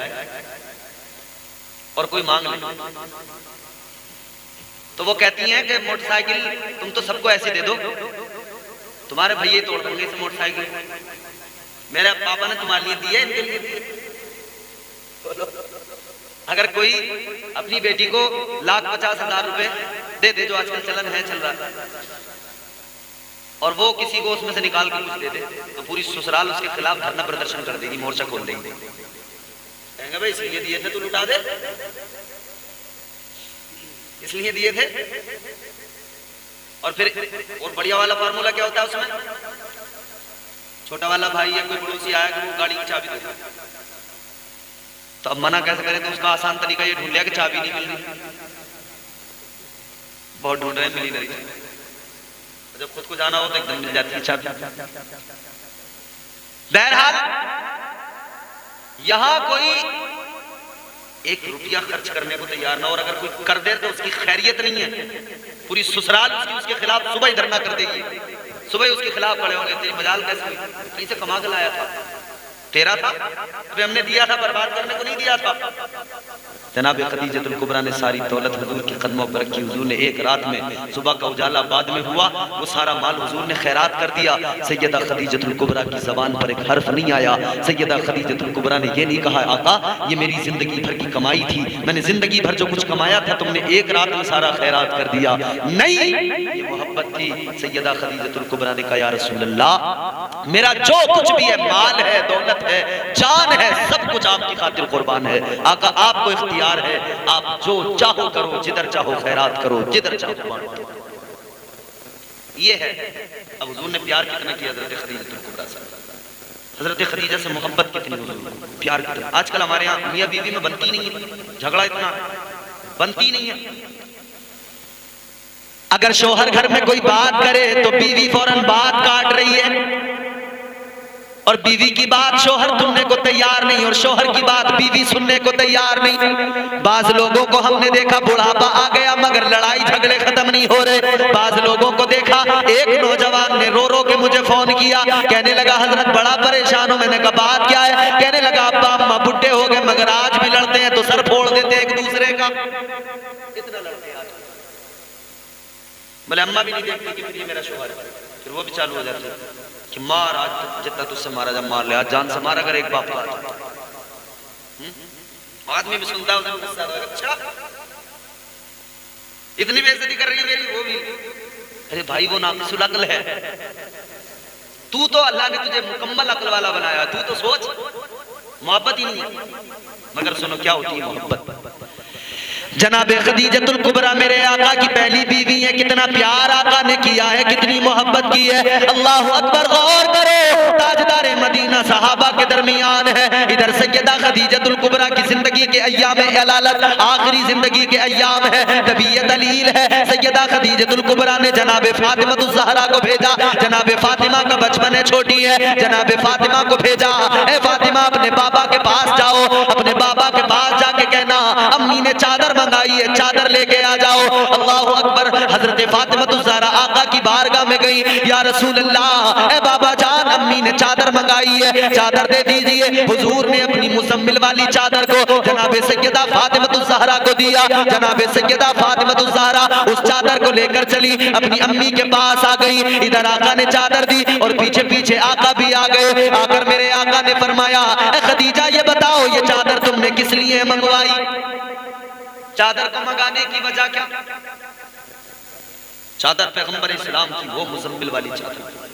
और कोई मांग ले तो वो कहती हैं कि मोटरसाइकिल तुम तो सबको ऐसे दे दो, तुम्हारे भैया तोड़ देंगे इस मोटरसाइकिल, मेरे पापा ने तुम्हारे लिए दिए, इनके लिए दिए। अगर कोई अपनी बेटी को 1,50,000 रुपए दे दे, जो आजकल चलन है, चल रहा है, और वो किसी को उसमें से निकाल के कुछ दे दे, तो पूरी ससुराल उसके खिलाफ धरना प्रदर्शन कर देगी, मोर्चा खोल देगी। कहेंगे भाई इसलिए दिए थे, तू लुटा दे, इसलिए दिए थे। और फिर और बढ़िया वाला फार्मूला क्या होता है उसमें? छोटा वाला भाई या कोई पड़ोसी आया कि वो गाड़ी की चाबी दे, तो अब मना कैसे करें? तो उसका आसान तरीका ये ढूंढ लिया कि चाबी नहीं मिल रही, बहुत ढूंढ रहे हैं, मिली नहीं। जब खुद को जाना हो तो एकदम मिल जाती है चाबी। बहरहाल यहां कोई 1 रुपया खर्च करने को तैयार ना, और अगर कोई कर दे तो उसकी खैरियत नहीं है, पूरी ससुराल उसके खिलाफ सुबह ही धरना कर देगी, सुबह उसके खिलाफ खड़े होंगे, तेरी मजाल कैसे हुई, कहीं से कमा के लाया था, तेरा था, तो हमने दिया था, बर्बाद करने को नहीं दिया था। जनाब खदीजतुल कुबरा ने सारी दौलत हुजूर के कदमों पर रखी। हुजूर ने एक रात में, सुबह का उजाला बाद में हुआ, वो सारा माल हुजूर ने खैरात कर दिया। सैयदा खदीजतुल कुबरा की ज़बान पर एक हर्फ नहीं आया। सैयदा खदीजतुल कुबरा ने ये नहीं कहा आका ये मेरी जिंदगी भर की कमाई थी, मैंने जिंदगी भर जो कुछ कमाया था तुमने एक रात में सारा खैरात कर दिया। नहीं, ये मोहब्बत थी। सैयदा खदीजतुल कुबरा ने कहा या रसूल अल्लाह मेरा जो कुछ भी है, माल है, दौलत है, जान है, सब कुछ आपकी खातिर कुर्बान है। आका आपको इख्तियार है, आप जो चाहो करो, जिधर चाहो खैरात करो, जिधर चाहो बांटो। ये है अब हुजूर ने प्यार कितना किया हज़रत खदीजतुल कुबरा से, हज़रत खदीजा से मोहब्बत कितनी हुजूर, प्यार कितना। आजकल हमारे यहाँ मियाँ बीवी में बनती नहीं है, झगड़ा इतना बनती नहीं है। अगर शोहर घर में कोई बात करे तो बीवी फौरन बात काट रही है, और बीवी की बात शोहर सुनने को तैयार नहीं, और शोहर की बात बीवी सुनने को तैयार नहीं। बाज लोगों को हमने देखा बुढ़ापा आ गया मगर लड़ाई झगड़े खत्म नहीं हो रहे। बाज लोगों को देखा, एक नौजवान ने रो रो के मुझे फोन किया, कहने लगा हजरत बड़ा परेशान हूं। मैंने कहा बात क्या है? कहने लगा अब्बा अम्मा बुढ़े हो गए मगर आज भी लड़ते हैं तो सर फोड़ देते हैं एक दूसरे का, इतना लड़ते हैं। बोले अम्मा भी नहीं देखती कि फिर ये मेरा शोहर है, फिर वो भी चालू हो जाते हैं कि मार, आज जितना तुझसे मारा जा मार ले, आज जान से मार अगर एक बाप का। आदमी भी सुनता है अच्छा इतनी बेइज्जती कर रही है मेरी, वो भी अरे भाई वो नाक़िसुल अक्ल है, तू तो अल्लाह ने तुझे मुकम्मल अक्ल वाला बनाया, तू तो सोच मोहब्बत ही नहीं है। मगर सुनो क्या होती है मोहब्बत। जनाबे खदीजतुल कुबरा मेरे आका की पहली बीवी है, कितना प्यार आका ने किया है, कितनी मोहब्बत की है। अल्लाह अकबर, गौर करो, ताजदारे मदीना सहाबा के दरमियान है। इधर सैयदा खदीजतुल कुबरा की जिंदगी के अय्याम अलालत, आखिरी जिंदगी के अय्याम है, तबीयत दलील है। सैयदा खदीजतुल कुबरा ने जनाबे फातिमा ज़हरा को भेजा। जनाबे फातिमा का बचपन है, छोटी है, जनाबे फातिमा को भेजा, ए फातिमा अपने बाबा के पास जाओ, अपने बाबा के पास जाके कहना अम्मी ने चादर मंगाई है, चादर लेके आ जाओ। अल्लाह अकबर, हजरत फातिमा ज़हरा आका की बारगाह में गई, या रसूल अल्लाह ए बाबा जान अम्मी ने चादर मंगाई है, चादर दे दीजिए। हुजूर ने अपनी मुसम्मिल वाली चादर को जनाबे सैयदा फातिमा ज़हरा को दिया। जनाबे सैयदा फातिमा ज़हरा उस चादर को लेकर चली, अपनी अम्मी के पास आ गई। इधर आका ने चादर दी और पीछे पीछे आका भी आ गए। आकर मेरे आका ने फरमाया ए खदीजा ये बताओ ये चादर तुमने किस लिए मंगवाई? चादर को मंगाने की वजह क्या? चादर पैगंबर इस्लाम की वो मुजम्मिल वाली चादर।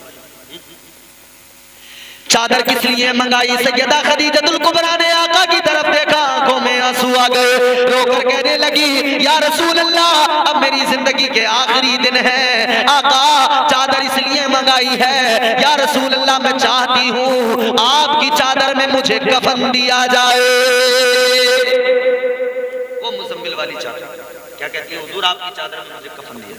चादर किस लिए मंगाई? सैयदा खदीजतुल कुबरा ने आका की तरफ देखा, आंखों में आंसू आ गए, रोकर कहने लगी या रसूल अल्लाह अब मेरी जिंदगी के आखिरी दिन है, आका चादर इसलिए मंगाई है या रसूल अल्लाह मैं चाहती हूँ आपकी चादर में मुझे कफन दिया जाए। वो मुजम्मिल वाली चादर क्या कहती है? हुजूर आपकी चादर में मुझे कफन दिया।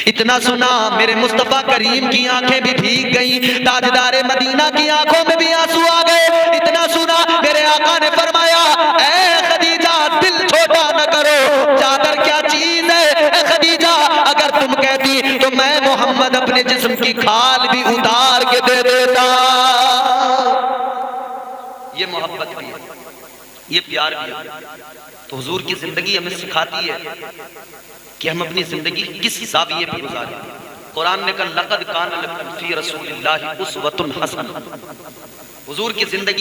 इतना सुना मेरे मुस्तफा करीम की आंखें भी भीग गई, ताजदारे मदीना की आंखों में भी आंसू आ गए। इतना सुना मेरे आका ने फरमाया ऐ खदीजा दिल छोटा न करो, चादर क्या चीज है ऐ खदीजा, अगर तुम कहती तो मैं मोहम्मद अपने जिस्म की खाल भी उतार के दे देता। ये मोहब्बत भी है, ये प्यार भी है। तो हुजूर की जिंदगी हमें सिखाती है कि हम अपनी जिंदगी किस जाविये पे गुजारें। कुरान ने कहा लक़द कान लकुम फ़ी रसूलिल्लाहि उस्वतुन हसना। हुजूर की जिंदगी